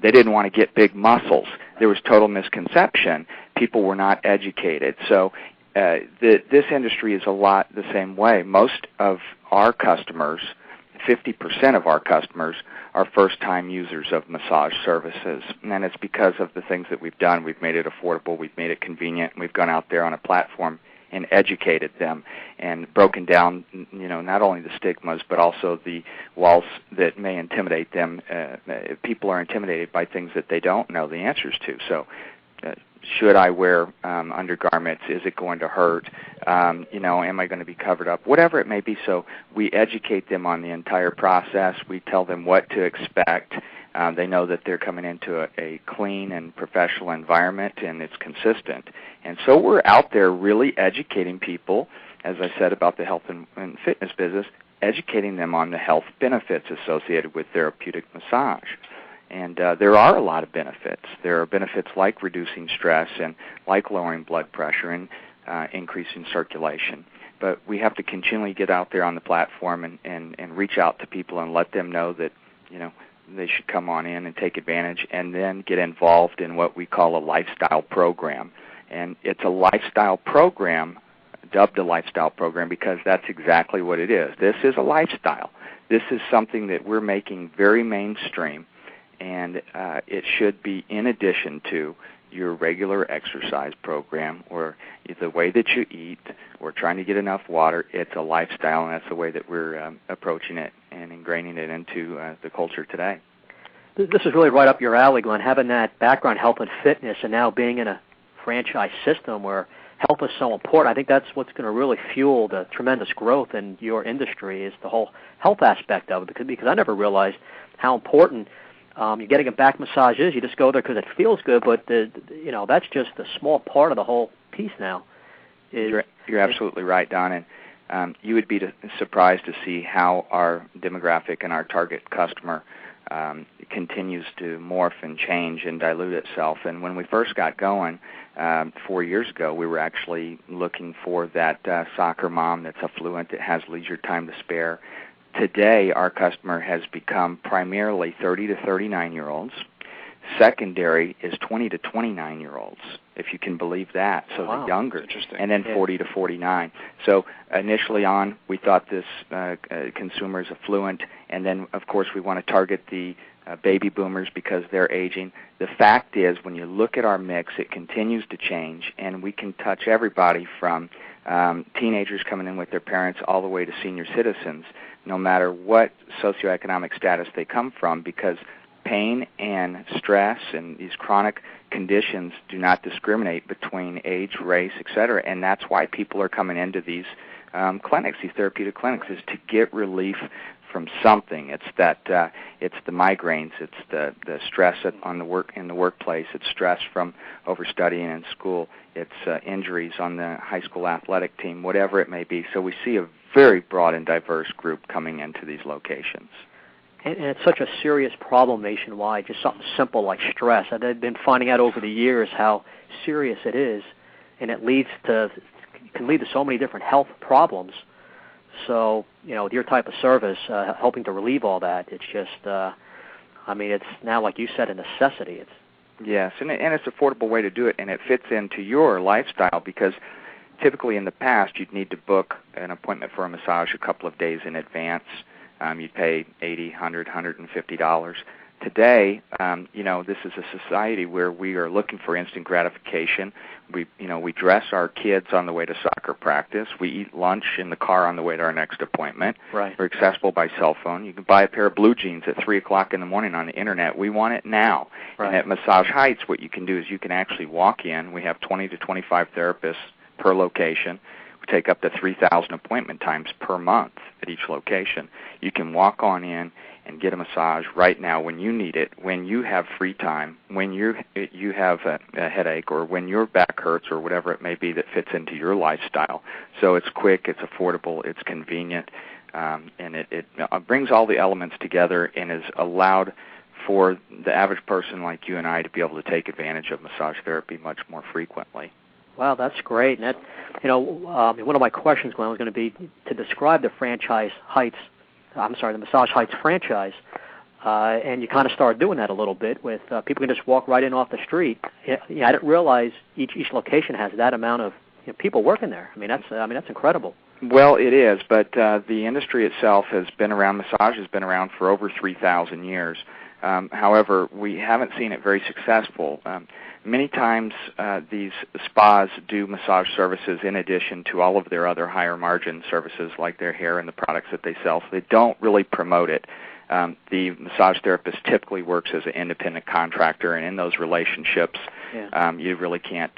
they didn't want to get big muscles. There was total misconception. People were not educated. So this industry is a lot the same way. Most of our customers, 50% of our customers, are first-time users of massage services, and it's because of the things that we've done. We've made it affordable, we've made it convenient, and we've gone out there on a platform and educated them and broken down, not only the stigmas but also the walls that may intimidate them. People are intimidated by things that they don't know the answers to. So should I wear undergarments? Is it going to hurt? Am I going to be covered up? Whatever it may be. So we educate them on the entire process. We tell them what to expect. They know that they're coming into a clean and professional environment, and it's consistent. And so we're out there really educating people, as I said, about the health and fitness business, educating them on the health benefits associated with therapeutic massage. And there are a lot of benefits. There are benefits like reducing stress and like lowering blood pressure and increasing circulation. But we have to continually get out there on the platform and reach out to people and let them know that, they should come on in and take advantage and then get involved in what we call a lifestyle program. And it's a lifestyle program, dubbed a lifestyle program, because that's exactly what it is. This is a lifestyle. This is something that we're making very mainstream. And it should be in addition to your regular exercise program or the way that you eat or trying to get enough water. It's a lifestyle, and that's the way that we're approaching it and ingraining it into the culture today. This is really right up your alley, Glenn, having that background health and fitness and now being in a franchise system where health is so important. I think that's what's going to really fuel the tremendous growth in your industry is the whole health aspect of it, because I never realized how important you're getting a back massage is. You just go there because it feels good, but that's just a small part of the whole piece now. You're absolutely right, Don, and you would be surprised to see how our demographic and our target customer continues to morph and change and dilute itself. And when we first got going 4 years ago, we were actually looking for that soccer mom that's affluent, that has leisure time to spare. Today, our customer has become primarily 30 to 39-year-olds. Secondary is 20 to 29-year-olds, if you can believe that. So wow, the younger, interesting. And then 40 to 49. So initially on, we thought this consumer is affluent, and then, of course, we want to target the baby boomers because they're aging. The fact is, when you look at our mix, it continues to change, and we can touch everybody from teenagers coming in with their parents all the way to senior citizens, no matter what socioeconomic status they come from, because pain and stress and these chronic conditions do not discriminate between age, race, etc., and that's why people are coming into these clinics, these therapeutic clinics, is to get relief from something. It's that it's the migraines, it's the stress in the workplace, it's stress from overstudying in school, it's injuries on the high school athletic team, whatever it may be. So we see a very broad and diverse group coming into these locations. And it's such a serious problem nationwide, just something simple like stress. I've been finding out over the years how serious it is, and it can lead to so many different health problems. So, with your type of service, helping to relieve all that, it's just, it's now, like you said, a necessity. Yes, and it's an affordable way to do it, and it fits into your lifestyle, because typically in the past you'd need to book an appointment for a massage a couple of days in advance. You'd pay $80, $100, $150. Today, this is a society where we are looking for instant gratification. We dress our kids on the way to soccer practice. We eat lunch in the car on the way to our next appointment. Right. We're accessible by cell phone. You can buy a pair of blue jeans at 3 o'clock in the morning on the Internet. We want it now. Right. And at Massage Heights, what you can do is you can actually walk in. We have 20 to 25 therapists per location. We take up to 3,000 appointment times per month at each location. You can walk on in and get a massage right now when you need it, when you have free time, when you have a headache, or when your back hurts, or whatever it may be that fits into your lifestyle. So it's quick, it's affordable, it's convenient, and it brings all the elements together and is allowed for the average person like you and I to be able to take advantage of massage therapy much more frequently. Wow, that's great. And that, one of my questions, Glenn, was going to be to describe the Massage Heights franchise, and you kind of started doing that a little bit with people can just walk right in off the street. I didn't realize each location has that amount of people working there. That's incredible. Well, it is, but the industry itself has been around. Massage has been around for over 3,000 years. However, we haven't seen it very successful. Many times these spas do massage services in addition to all of their other higher margin services like their hair and the products that they sell, so they don't really promote it. The massage therapist typically works as an independent contractor, and in those relationships, you really can't,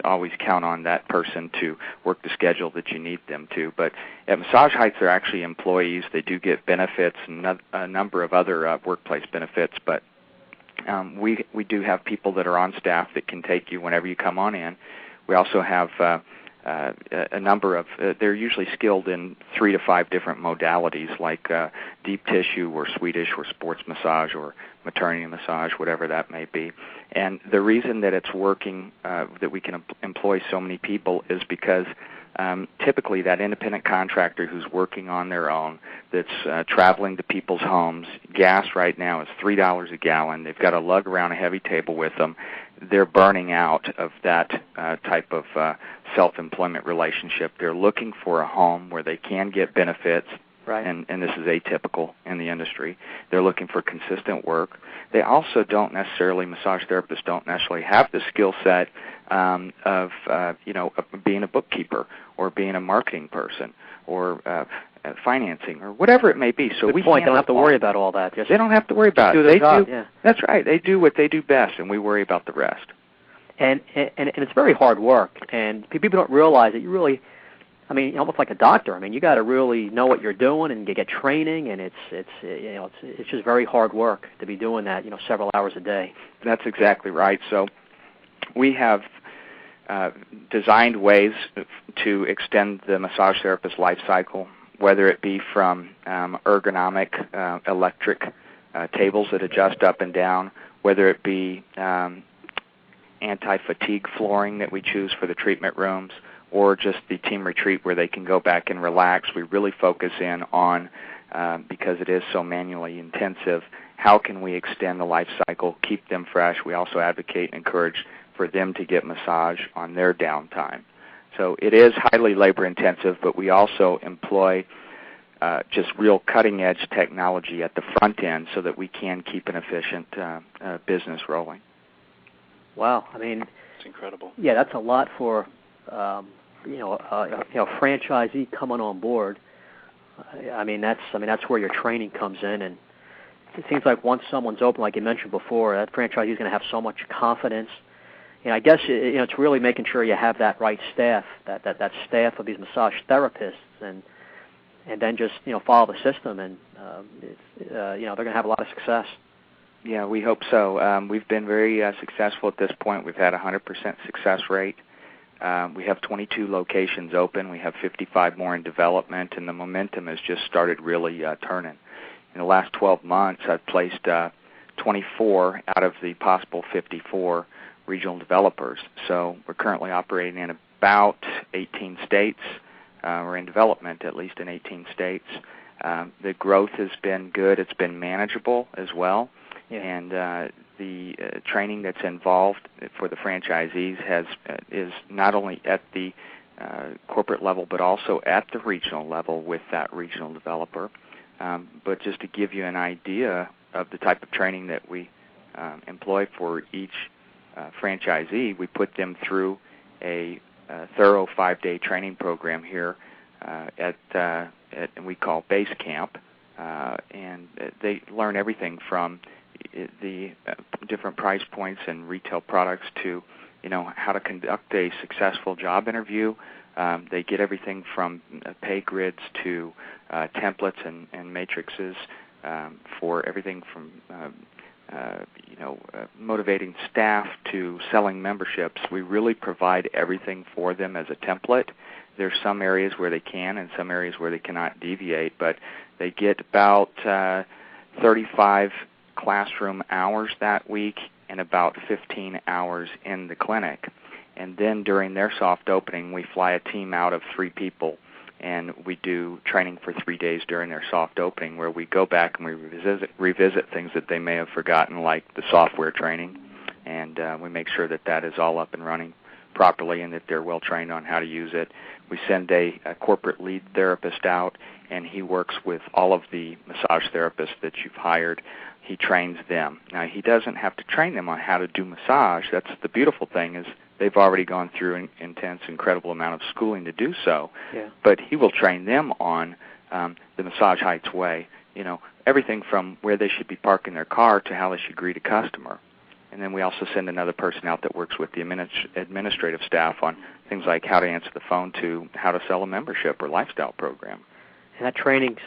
always count on that person to work the schedule that you need them to. But at Massage Heights, they're actually employees. They do get benefits and a number of other workplace benefits, but we do have people that are on staff that can take you whenever you come on in. We also have a number of, they're usually skilled in 3 to 5 different modalities like deep tissue or Swedish or sports massage or maternity massage, whatever that may be. And the reason that it's working, that we can employ so many people is because typically that independent contractor who's working on their own, that's traveling to people's homes, gas right now is $3 a gallon. They've got to lug around a heavy table with them. They're burning out of that type of self-employment relationship. They're looking for a home where they can get benefits, right. and this is atypical in the industry. They're looking for consistent work. They also don't necessarily, massage therapists don't necessarily have the skill set of being a bookkeeper or being a marketing person or financing or whatever it may be. So Good point. They don't have to worry about all that. They don't have to worry about it. They do. Yeah. That's right. They do what they do best, and we worry about the rest. And it's very hard work, and people don't realize that you really, almost like a doctor. You got to really know what you're doing and get training, and it's just very hard work to be doing that, several hours a day. That's exactly right. So we have designed ways to extend the massage therapist life cycle, whether it be from ergonomic electric tables that adjust up and down, whether it be anti-fatigue flooring that we choose for the treatment rooms, or just the team retreat where they can go back and relax. We really focus in on, because it is so manually intensive, how can we extend the life cycle, keep them fresh. We also advocate and encourage for them to get massage on their downtime. So it is highly labor-intensive, but we also employ just real cutting-edge technology at the front end so that we can keep an efficient business rolling. Wow, it's incredible. Yeah, that's a lot for a franchisee coming on board. That's where your training comes in, and it seems like once someone's open, like you mentioned before, that franchisee is going to have so much confidence. I guess it's really making sure you have that right staff, that staff of these massage therapists, and then just follow the system, and they're going to have a lot of success. Yeah, we hope so. We've been very successful at this point. We've had a 100% success rate. We have 22 locations open. We have 55 more in development, and the momentum has just started really turning. In the last 12 months, I've placed 24 out of the possible 54 regional developers. So we're currently operating in about 18 states. We're in development at least in 18 states. The growth has been good. It's been manageable as well. Yeah. And the training that's involved for the franchisees is not only at the corporate level but also at the regional level with that regional developer. But just to give you an idea of the type of training that we employ for each franchisee, we put them through a thorough 5-day training program here at we call Base Camp, and they learn everything from the different price points and retail products to how to conduct a successful job interview. They get everything from pay grids to templates and matrices for everything from motivating staff to selling memberships. We really provide everything for them as a template. There's some areas where they can and some areas where they cannot deviate, but they get about 35 classroom hours that week and about 15 hours in the clinic. And then during their soft opening, we fly a team out of 3 people, and we do training for 3 days during their soft opening where we go back and we revisit things that they may have forgotten, like the software training, and we make sure that that is all up and running properly and that they're well trained on how to use it. We send a corporate lead therapist out, and he works with all of the massage therapists that you've hired. He trains them. Now, he doesn't have to train them on how to do massage. That's the beautiful thing, is they've already gone through an intense, incredible amount of schooling to do so. Yeah. But he will train them on the Massage Heights way, everything from where they should be parking their car to how they should greet a customer. And then we also send another person out that works with the administrative staff on things like how to answer the phone to how to sell a membership or lifestyle program. And that training's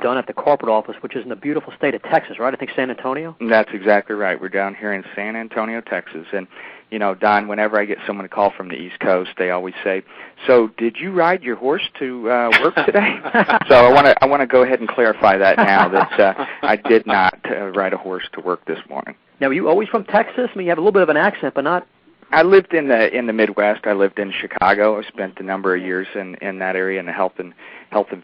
done at the corporate office, which is in the beautiful state of Texas, right? I think San Antonio? That's exactly right. We're down here in San Antonio, Texas. And, Don, whenever I get someone to call from the East Coast, they always say, "So did you ride your horse to work today?" So I want to go ahead and clarify that now, that I did not ride a horse to work this morning. Now, are you always from Texas? I mean, you have a little bit of an accent, but not... I lived in the Midwest. I lived in Chicago. I spent a number of years in that area in the health and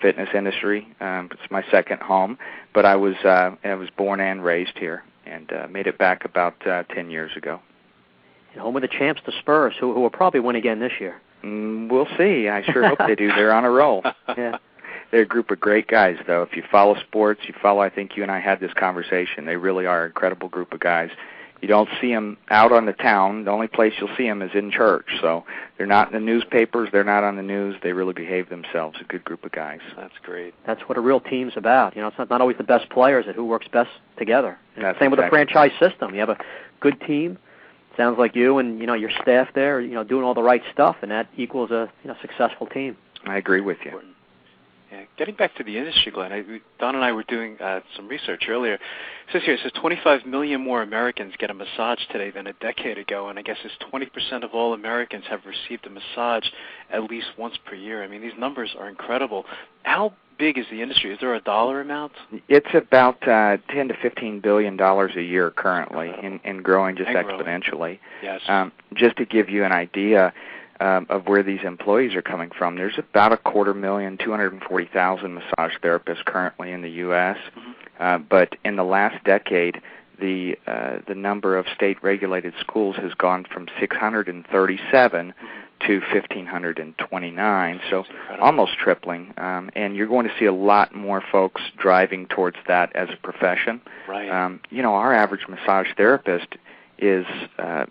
fitness industry. It's my second home, but I was born and raised here, and made it back about 10 years ago. And home of the champs, the Spurs, who will probably win again this year. We'll see. I sure hope they do. They're on a roll. Yeah. They're a group of great guys, though. If you follow sports, I think you and I had this conversation. They really are an incredible group of guys. You don't see them out on the town. The only place you'll see them is in church. So they're not in the newspapers. They're not on the news. They really behave themselves. A good group of guys. That's great. That's what a real team's about. It's not always the best players. It's who works best together. That's same with the exactly franchise system. You have a good team. Sounds like you and your staff there, doing all the right stuff, and that equals a successful team. I agree with you. Yeah. Getting back to the industry, Glenn, Don and I were doing some research earlier. It says 25 million more Americans get a massage today than a decade ago, and I guess it's 20% of all Americans have received a massage at least once per year. I mean, these numbers are incredible. How big is the industry? Is there a dollar amount? It's about $10 to $15 billion a year currently, and growing just exponentially. Yes. Just to give you an idea of where these employees are coming from, there's about 240,000 massage therapists currently in the U.S., but in the last decade, the number of state-regulated schools has gone from 637 to 1,529, so almost tripling. And you're going to see a lot more folks driving towards that as a profession. Right. Our average massage therapist is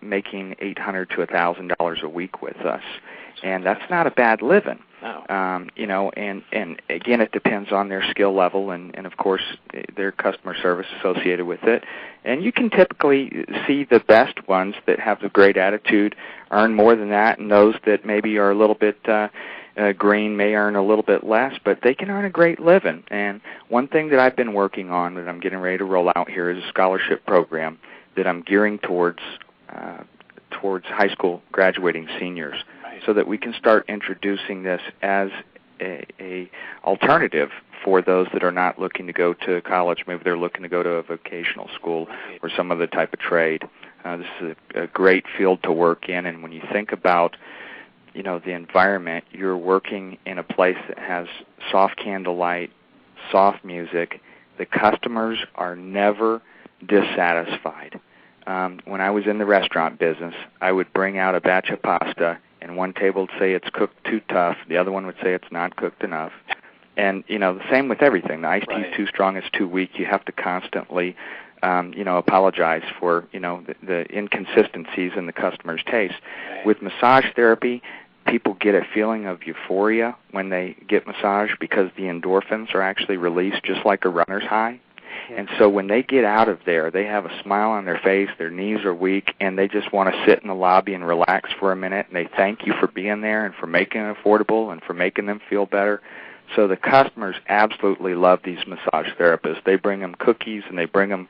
making $800 to $1,000 a week with us, and that's not a bad living. No. And again, it depends on their skill level and of course their customer service associated with it. And you can typically see the best ones that have a great attitude earn more than that, and those that maybe are a little bit green may earn a little bit less, but they can earn a great living. And one thing that I've been working on that I'm getting ready to roll out here is a scholarship program that I'm gearing towards high school graduating seniors, so that we can start introducing this as a alternative for those that are not looking to go to college. Maybe they're looking to go to a vocational school or some other type of trade. This is a great field to work in, and when you think about the environment, you're working in a place that has soft candlelight, soft music. The customers are never dissatisfied. When I was in the restaurant business, I would bring out a batch of pasta, and one table would say it's cooked too tough, the other one would say it's not cooked enough. And, the same with everything. The iced tea is too strong, it's too weak. You have to constantly, apologize for, the inconsistencies in the customer's taste. Right. With massage therapy, people get a feeling of euphoria when they get massaged because the endorphins are actually released just like a runner's high. Yeah. And so when they get out of there, they have a smile on their face, their knees are weak, and they just want to sit in the lobby and relax for a minute, and they thank you for being there and for making it affordable and for making them feel better. So the customers absolutely love these massage therapists. They bring them cookies and they bring them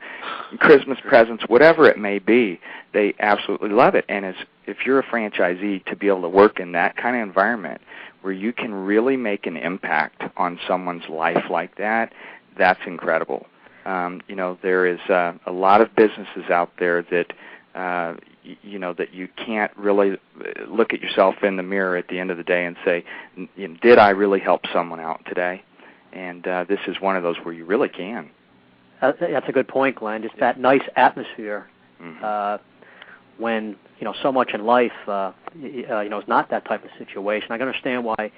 Christmas presents, whatever it may be. They absolutely love it. And if you're a franchisee, to be able to work in that kind of environment where you can really make an impact on someone's life like that, that's incredible. There is a lot of businesses out there that, that you can't really look at yourself in the mirror at the end of the day and say, did I really help someone out today? And this is one of those where you really can. That's a good point, Glenn. Just that nice atmosphere. when so much in life is not that type of situation. I can understand why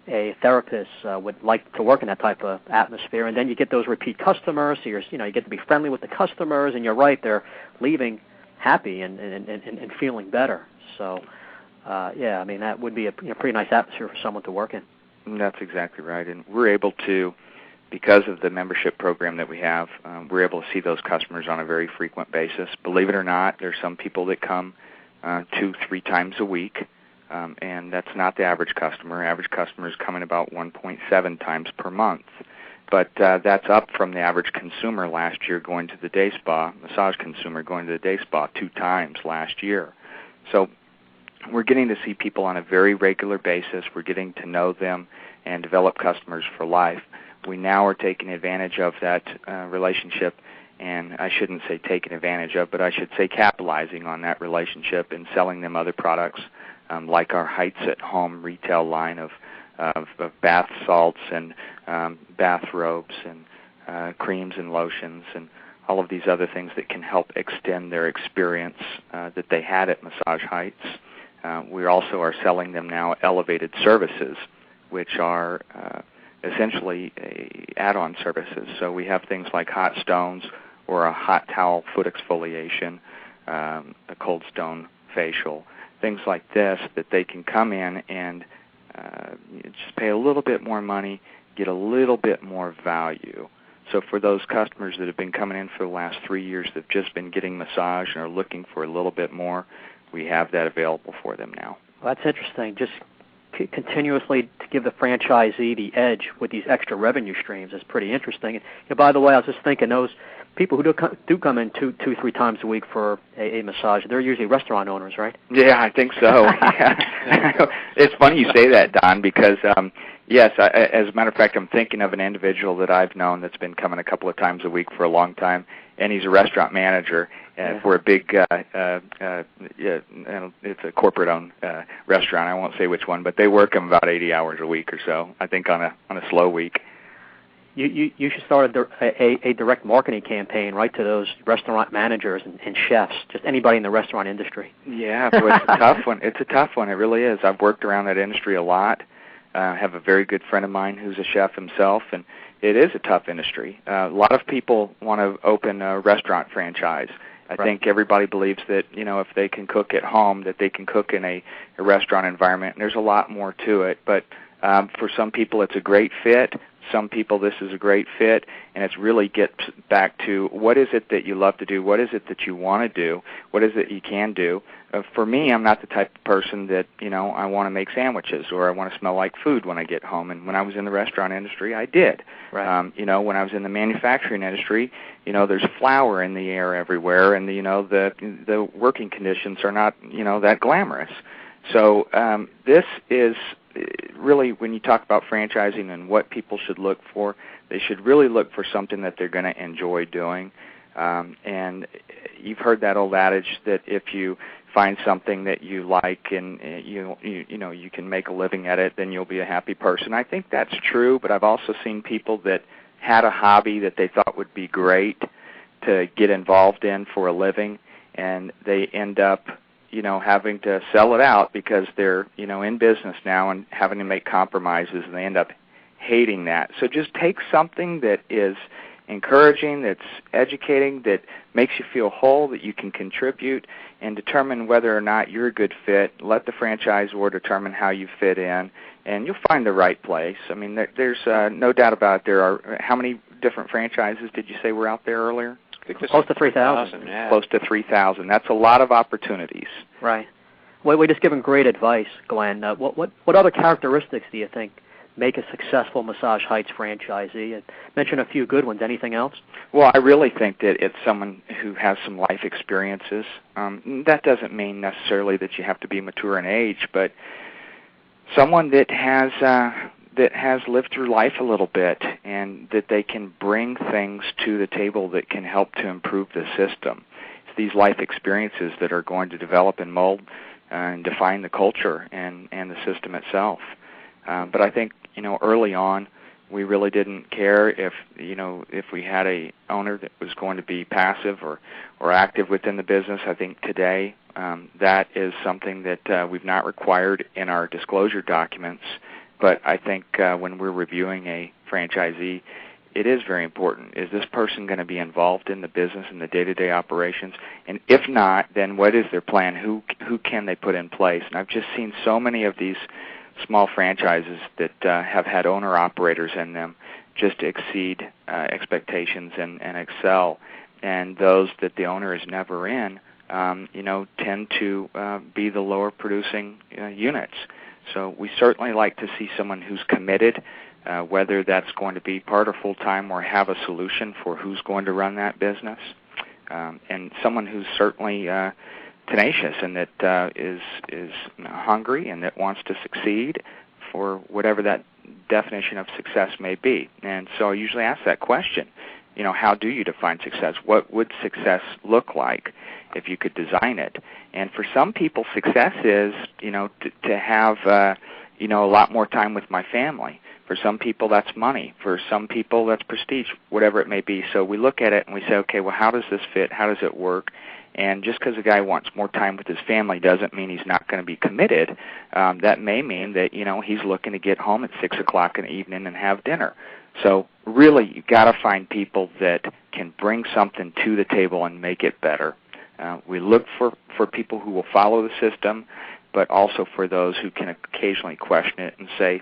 a therapist would like to work in that type of atmosphere, and then you get those repeat customers. So you get to be friendly with the customers, and you're right, they're leaving happy and feeling better. So, that would be a pretty nice atmosphere for someone to work in. That's exactly right, and we're able to, because of the membership program that we have, we're able to see those customers on a very frequent basis. Believe it or not, there's some people that come 2-3 times a week, and that's not the average customer. Average customer is coming about 1.7 times per month. But that's up from the average consumer last year going to the day spa, massage consumer going to the day spa 2 times last year. So we're getting to see people on a very regular basis. We're getting to know them and develop customers for life. We now are taking advantage of that relationship, and I shouldn't say taking advantage of, but I should say capitalizing on that relationship and selling them other products like our Heights at Home retail line of bath salts and bathrobes and creams and lotions and all of these other things that can help extend their experience that they had at Massage Heights. We also are selling them now elevated services, which are essentially add-on services. So we have things like hot stones or a hot towel foot exfoliation, a cold stone facial, things like this that they can come in and just pay a little bit more money, get a little bit more value. So for those customers that have been coming in for the last 3 years that have just been getting massage and are looking for a little bit more, we have that available for them now. Well, that's interesting. Just continuously to give the franchisee the edge with these extra revenue streams is pretty interesting. And by the way, I was just thinking those people who do come in 2-3 times a week for a massage, they're usually restaurant owners, right? Yeah, I think so. Yeah. It's funny you say that, Don, because yes, as a matter of fact, I'm thinking of an individual that I've known that's been coming a couple of times a week for a long time, and he's a restaurant manager for a big, it's a corporate-owned restaurant. I won't say which one, but they work them about 80 hours a week or so, I think on a slow week. You should start a direct marketing campaign, right, to those restaurant managers and chefs, just anybody in the restaurant industry. Yeah, boy, it's a tough one. It's a tough one. It really is. I've worked around that industry a lot. I have a very good friend of mine who's a chef himself, and it is a tough industry. A lot of people want to open a restaurant franchise. I think everybody believes that, if they can cook at home, that they can cook in a restaurant environment, and there's a lot more to it. But for some people, it's a great fit. Some people, this is a great fit, and it's really gets back to what is it that you love to do, what is it that you want to do, what is it you can do. For me, I'm not the type of person that, I want to make sandwiches or I want to smell like food when I get home. And when I was in the restaurant industry, I did. Right. When I was in the manufacturing industry, there's flour in the air everywhere, and the working conditions are not, that glamorous. So this is really, when you talk about franchising and what people should look for, they should really look for something that they're going to enjoy doing. And you've heard that old adage that if you find something that you like and you can make a living at it, then you'll be a happy person. I think that's true, but I've also seen people that had a hobby that they thought would be great to get involved in for a living, and they end up having to sell it out because they're, in business now and having to make compromises, and they end up hating that. So just take something that is encouraging, that's educating, that makes you feel whole, that you can contribute, and determine whether or not you're a good fit. Let the franchisor determine how you fit in, and you'll find the right place. I mean, there's no doubt about it. There are, how many different franchises did you say were out there earlier? Close to 3,000. Yeah. Close to 3,000. That's a lot of opportunities. Right. Well, we're just giving great advice, Glenn. What other characteristics do you think make a successful Massage Heights franchisee? And mention a few good ones. Anything else? Well, I really think that it's someone who has some life experiences. That doesn't mean necessarily that you have to be mature in age, but someone that has lived through life a little bit, and that they can bring things to the table that can help to improve the system. It's these life experiences that are going to develop and mold and define the culture and the system itself. But I think, early on, We really didn't care if we had a owner that was going to be passive or active within the business. I think today that is something that we've not required in our disclosure documents, but I think when we're reviewing a franchisee, it is very important. Is this person going to be involved in the business and the day-to-day operations? And if not, then what is their plan? Who can they put in place? And I've just seen so many of these small franchises that have had owner-operators in them just exceed expectations and excel. And those that the owner is never in, tend to be the lower-producing units. So we certainly like to see someone who's committed, whether that's going to be part or full-time or have a solution for who's going to run that business, and someone who's certainly tenacious and that is hungry and that wants to succeed for whatever that definition of success may be. And so I usually ask that question, how do you define success? What would success look like if you could design it? And for some people, success is, to have, a lot more time with my family. For some people, that's money. For some people, that's prestige, whatever it may be. So we look at it and we say, okay, well, how does this fit? How does it work? And just because a guy wants more time with his family doesn't mean he's not going to be committed. That may mean that, he's looking to get home at 6 o'clock in the evening and have dinner. So really, you've got to find people that can bring something to the table and make it better. We look for people who will follow the system, but also for those who can occasionally question it and say,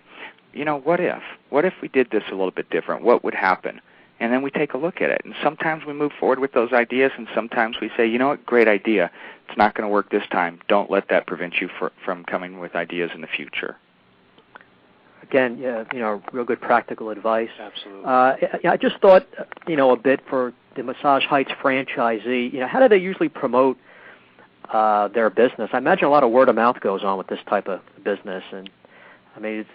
what if? What if we did this a little bit different? What would happen? And then we take a look at it. And sometimes we move forward with those ideas, and sometimes we say, what, great idea. It's not going to work this time. Don't let that prevent you from coming with ideas in the future. Again, real good practical advice. Absolutely. I just thought, a bit for the Massage Heights franchisee, how do they usually promote their business? I imagine a lot of word of mouth goes on with this type of business. And do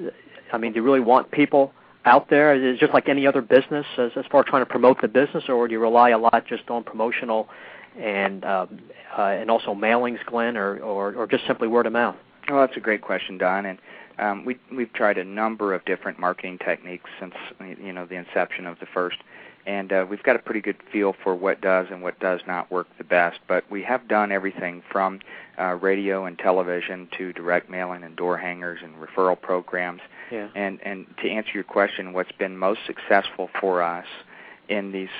you really want people out there? Is it just like any other business as far as trying to promote the business, or do you rely a lot just on promotional and also mailings, Glenn, or just simply word of mouth? Well, that's a great question, Don. And we've tried a number of different marketing techniques since the inception of the first, and we've got a pretty good feel for what does and what does not work the best. But we have done everything from radio and television to direct mailing and door hangers and referral programs. Yeah. And to answer your question, what's been most successful for us in these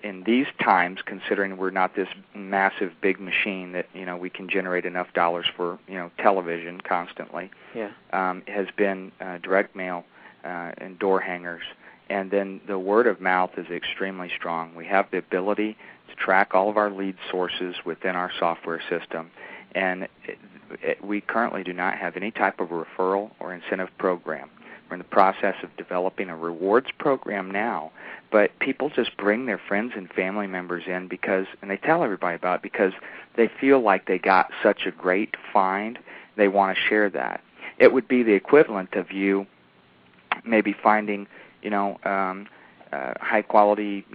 in these times, considering we're not this massive big machine that we can generate enough dollars for television constantly, has been direct mail and door hangers, and then the word of mouth is extremely strong. We have the ability to track all of our lead sources within our software system, and we currently do not have any type of referral or incentive program. We're in the process of developing a rewards program now, but people just bring their friends and family members in and they tell everybody about it because they feel like they got such a great find, they want to share that. It would be the equivalent of you maybe finding, high quality,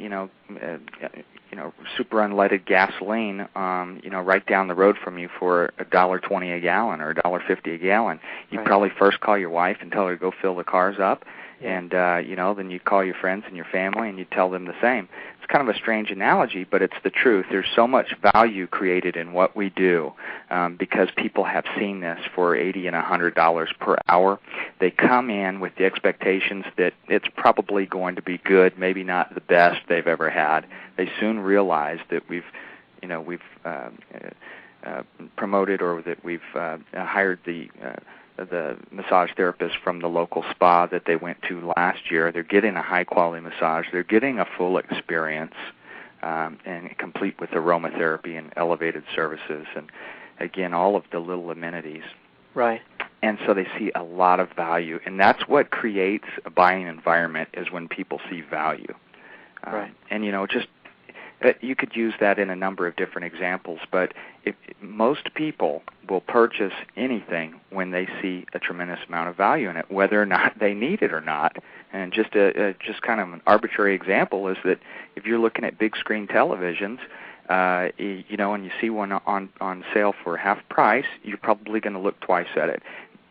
super unleaded gasoline, right down the road from you for $1.20 a gallon or $1.50 a gallon. You'd probably first call your wife and tell her to go fill the cars up, and then you call your friends and your family and you tell them the same. It's kind of a strange analogy, but it's the truth. There's so much value created in what we do because people have seen this for $80 and $100 per hour. They come in with the expectations that it's probably going to be good, maybe not the best they've ever had. They soon realize that we've promoted or that we've hired the massage therapist from the local spa that they went to last year. They're getting a high-quality massage. They're getting a full experience and complete with aromatherapy and elevated services and, again, all of the little amenities. Right. And so they see a lot of value, and that's what creates a buying environment is when people see value. Right. And, just you could use that in a number of different examples, but most people will purchase anything when they see a tremendous amount of value in it, whether or not they need it or not. And just kind of an arbitrary example is that if you're looking at big screen televisions, and you see one on sale for half price, you're probably going to look twice at it.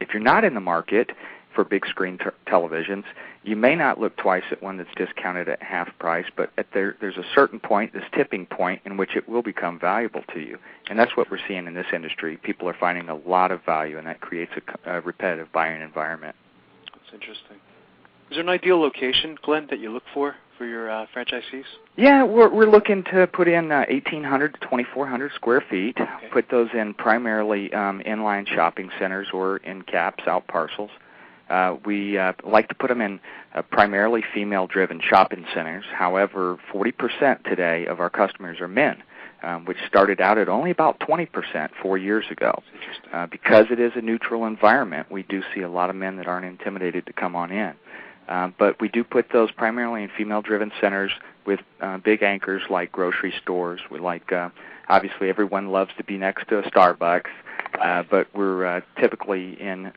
If you're not in the market, for big screen televisions. You may not look twice at one that's discounted at half price, but there's a certain point, this tipping point, in which it will become valuable to you. And that's what we're seeing in this industry. People are finding a lot of value, and that creates a repetitive buying environment. That's interesting. Is there an ideal location, Glenn, that you look for your franchisees? Yeah, we're looking to put in 1,800 to 2,400 square feet, Okay. Put those in primarily inline shopping centers or in caps, out parcels. We like to put them in primarily female-driven shopping centers. However, 40% today of our customers are men, which started out at only about 20% 4 years ago. Because it is a neutral environment, we do see a lot of men that aren't intimidated to come on in. But we do put those primarily in female-driven centers with big anchors like grocery stores. We like, obviously, everyone loves to be next to a Starbucks, but we're typically in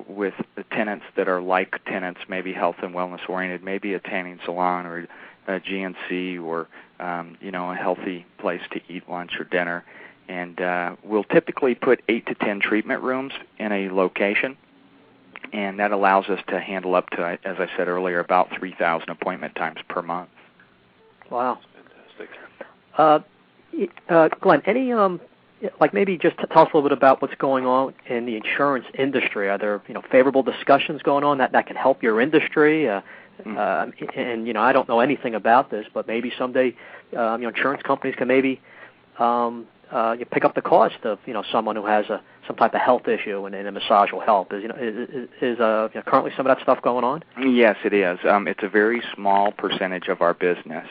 with the tenants that are like tenants, maybe health and wellness oriented, maybe a tanning salon or a GNC or a healthy place to eat lunch or dinner. And we'll typically put 8 to 10 treatment rooms in a location. And that allows us to handle up to, as I said earlier, about 3,000 appointment times per month. Wow. Fantastic. Glenn, any, maybe just tell us a little bit about what's going on in the insurance industry. Are there, favorable discussions going on that can help your industry? And, I don't know anything about this, but maybe someday, insurance companies can maybe you pick up the cost of someone who has some type of health issue, and a massage will help. Is currently some of that stuff going on? Yes, it is. It's a very small percentage of our business,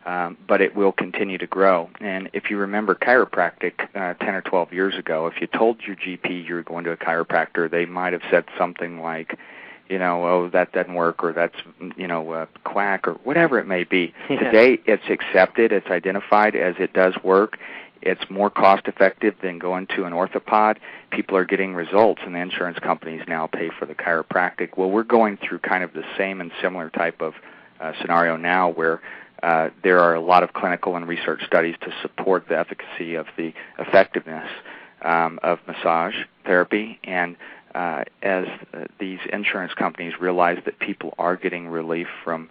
but it will continue to grow. And if you remember chiropractic 10 or 12 years ago, if you told your GP you were going to a chiropractor, they might have said something like, oh, that doesn't work, or that's, a quack, or whatever it may be. Yeah. Today, it's accepted, it's identified as it does work. It's more cost-effective than going to an orthopod. People are getting results, and the insurance companies now pay for the chiropractic. Well, we're going through kind of the same and similar type of scenario now where there are a lot of clinical and research studies to support the efficacy of the effectiveness of massage therapy. And as these insurance companies realize that people are getting relief from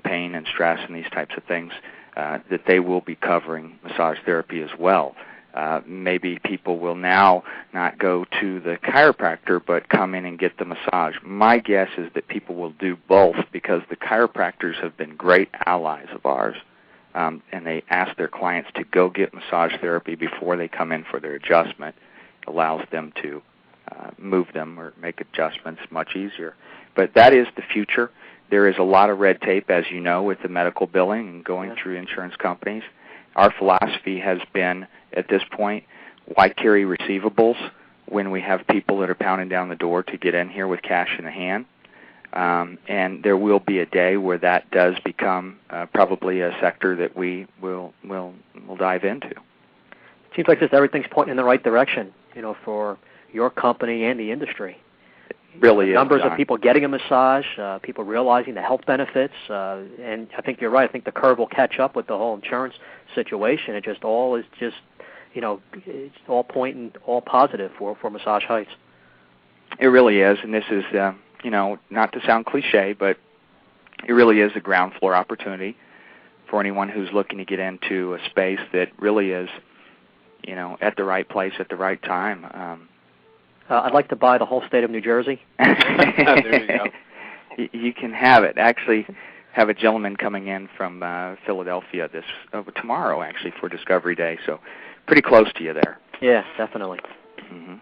pain and stress and these types of things, that they will be covering massage therapy as well. Maybe people will now not go to the chiropractor but come in and get the massage. My guess is that people will do both because the chiropractors have been great allies of ours, and they ask their clients to go get massage therapy before they come in for their adjustment. It allows them to move them or make adjustments much easier. But that is the future. There is a lot of red tape, as you know, with the medical billing and going through insurance companies. Our philosophy has been, at this point, why carry receivables when we have people that are pounding down the door to get in here with cash in the hand? And there will be a day where that does become probably a sector that we will dive into. It seems like just everything's pointing in the right direction, for your company and the industry. Really is, numbers John. of people getting a massage, people realizing the health benefits, and I think you're right. I think the curve will catch up with the whole insurance situation. It just all is just, it's all pointing, all positive for Massage Heights. It really is, and this is, not to sound cliche, but it really is a ground floor opportunity for anyone who's looking to get into a space that really is, at the right place at the right time. I'd like to buy the whole state of New Jersey. There you go. You can have it. Actually, have a gentleman coming in from Philadelphia tomorrow, actually, for Discovery Day. So pretty close to you there. Yeah, definitely. Mm-hmm.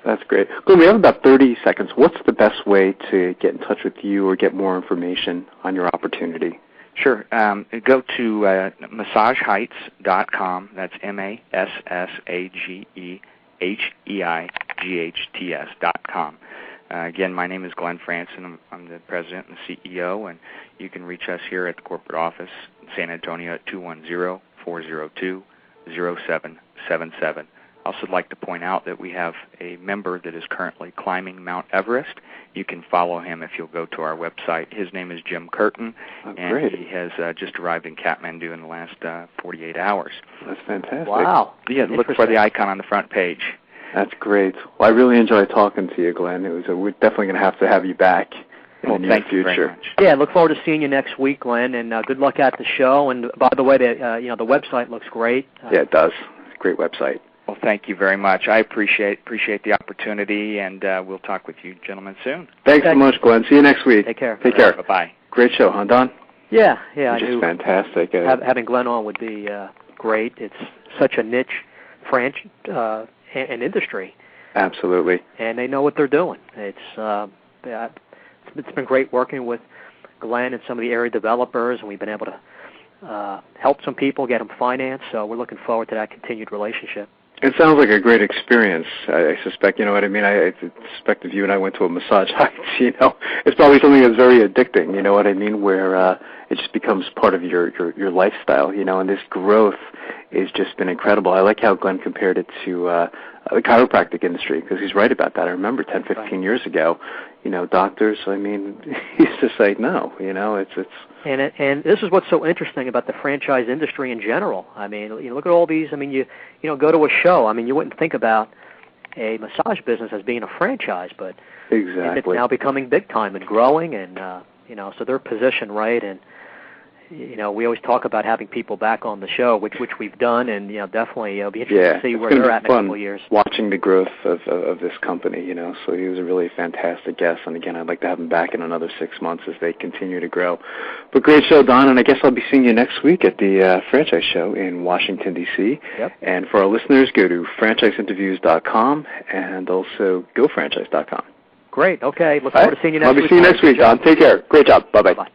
That's great. Glenn, we have about 30 seconds. What's the best way to get in touch with you or get more information on your opportunity? Sure. Go to massageheights.com. That's MASSAGEHEIGHTS.com. Again, my name is Glenn Franson. I'm the president and CEO, and you can reach us here at the corporate office in San Antonio at 210-402-0777. I also like to point out that we have a member that is currently climbing Mount Everest. You can follow him if you'll go to our website. His name is Jim Curtin, and he has just arrived in Kathmandu in the last 48 hours. That's fantastic. Wow. Yeah, look for the icon on the front page. That's great. Well, I really enjoyed talking to you, Glenn. We're definitely going to have you back in the near future. You very much. Yeah, look forward to seeing you next week, Glenn, and good luck at the show. And by the way, the website looks great. Yeah, it does. It's a great website. Well, thank you very much. I appreciate the opportunity, and we'll talk with you gentlemen soon. Thanks so much, Glenn. See you next week. Take care. Take care. Bye-bye. Great show, huh, Don? Yeah. Just fantastic. Having Glenn on would be great. It's such a niche franchise and industry. Absolutely. And they know what they're doing. It's been great working with Glenn and some of the area developers, and we've been able to help some people, get them financed. So we're looking forward to that continued relationship. It sounds like a great experience. I suspect, you know what I mean? I suspect if you and I went to a massage heights, it's probably something that's very addicting, you know what I mean, where it just becomes part of your lifestyle, and this growth has just been incredible. I like how Glenn compared it to the chiropractic industry, because he's right about that. I remember 10, 15 years ago, doctors, used to say no, it's... And this is what's so interesting about the franchise industry in general. Look at all these. You go to a show. You wouldn't think about a massage business as being a franchise, but exactly. It's now becoming big time and growing, and so they're positioned right. And we always talk about having people back on the show, which we've done, and definitely it'll be interesting to see where they're at in a couple of years. Watching the growth of this company, so he was a really fantastic guest, and again, I'd like to have him back in another 6 months as they continue to grow. But great show, Don, and I guess I'll be seeing you next week at the franchise show in Washington, D.C. Yep. And for our listeners, go to franchiseinterviews.com and also gofranchise.com. Great. Okay. Look forward to seeing you next week. I'll be seeing you next week, Don. Take care. Great job. Bye-bye. Bye.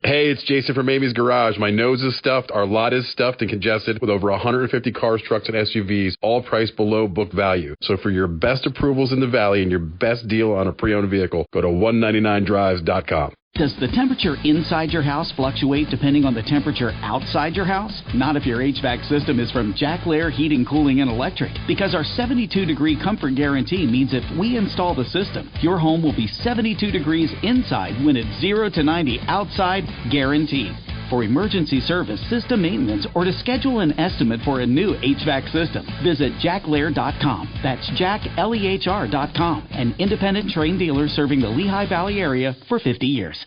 Hey, it's Jason from Amy's Garage. My nose is stuffed, our lot is stuffed and congested with over 150 cars, trucks, and SUVs, all priced below book value. So for your best approvals in the Valley and your best deal on a pre-owned vehicle, go to 199drives.com. Does the temperature inside your house fluctuate depending on the temperature outside your house? Not if your HVAC system is from Jack Lair Heating, Cooling, and Electric. Because our 72-degree comfort guarantee means if we install the system, your home will be 72 degrees inside when it's 0 to 90 outside, guaranteed. For emergency service, system maintenance, or to schedule an estimate for a new HVAC system, visit jacklair.com. That's jacklehr.com, an independent trained dealer serving the Lehigh Valley area for 50 years.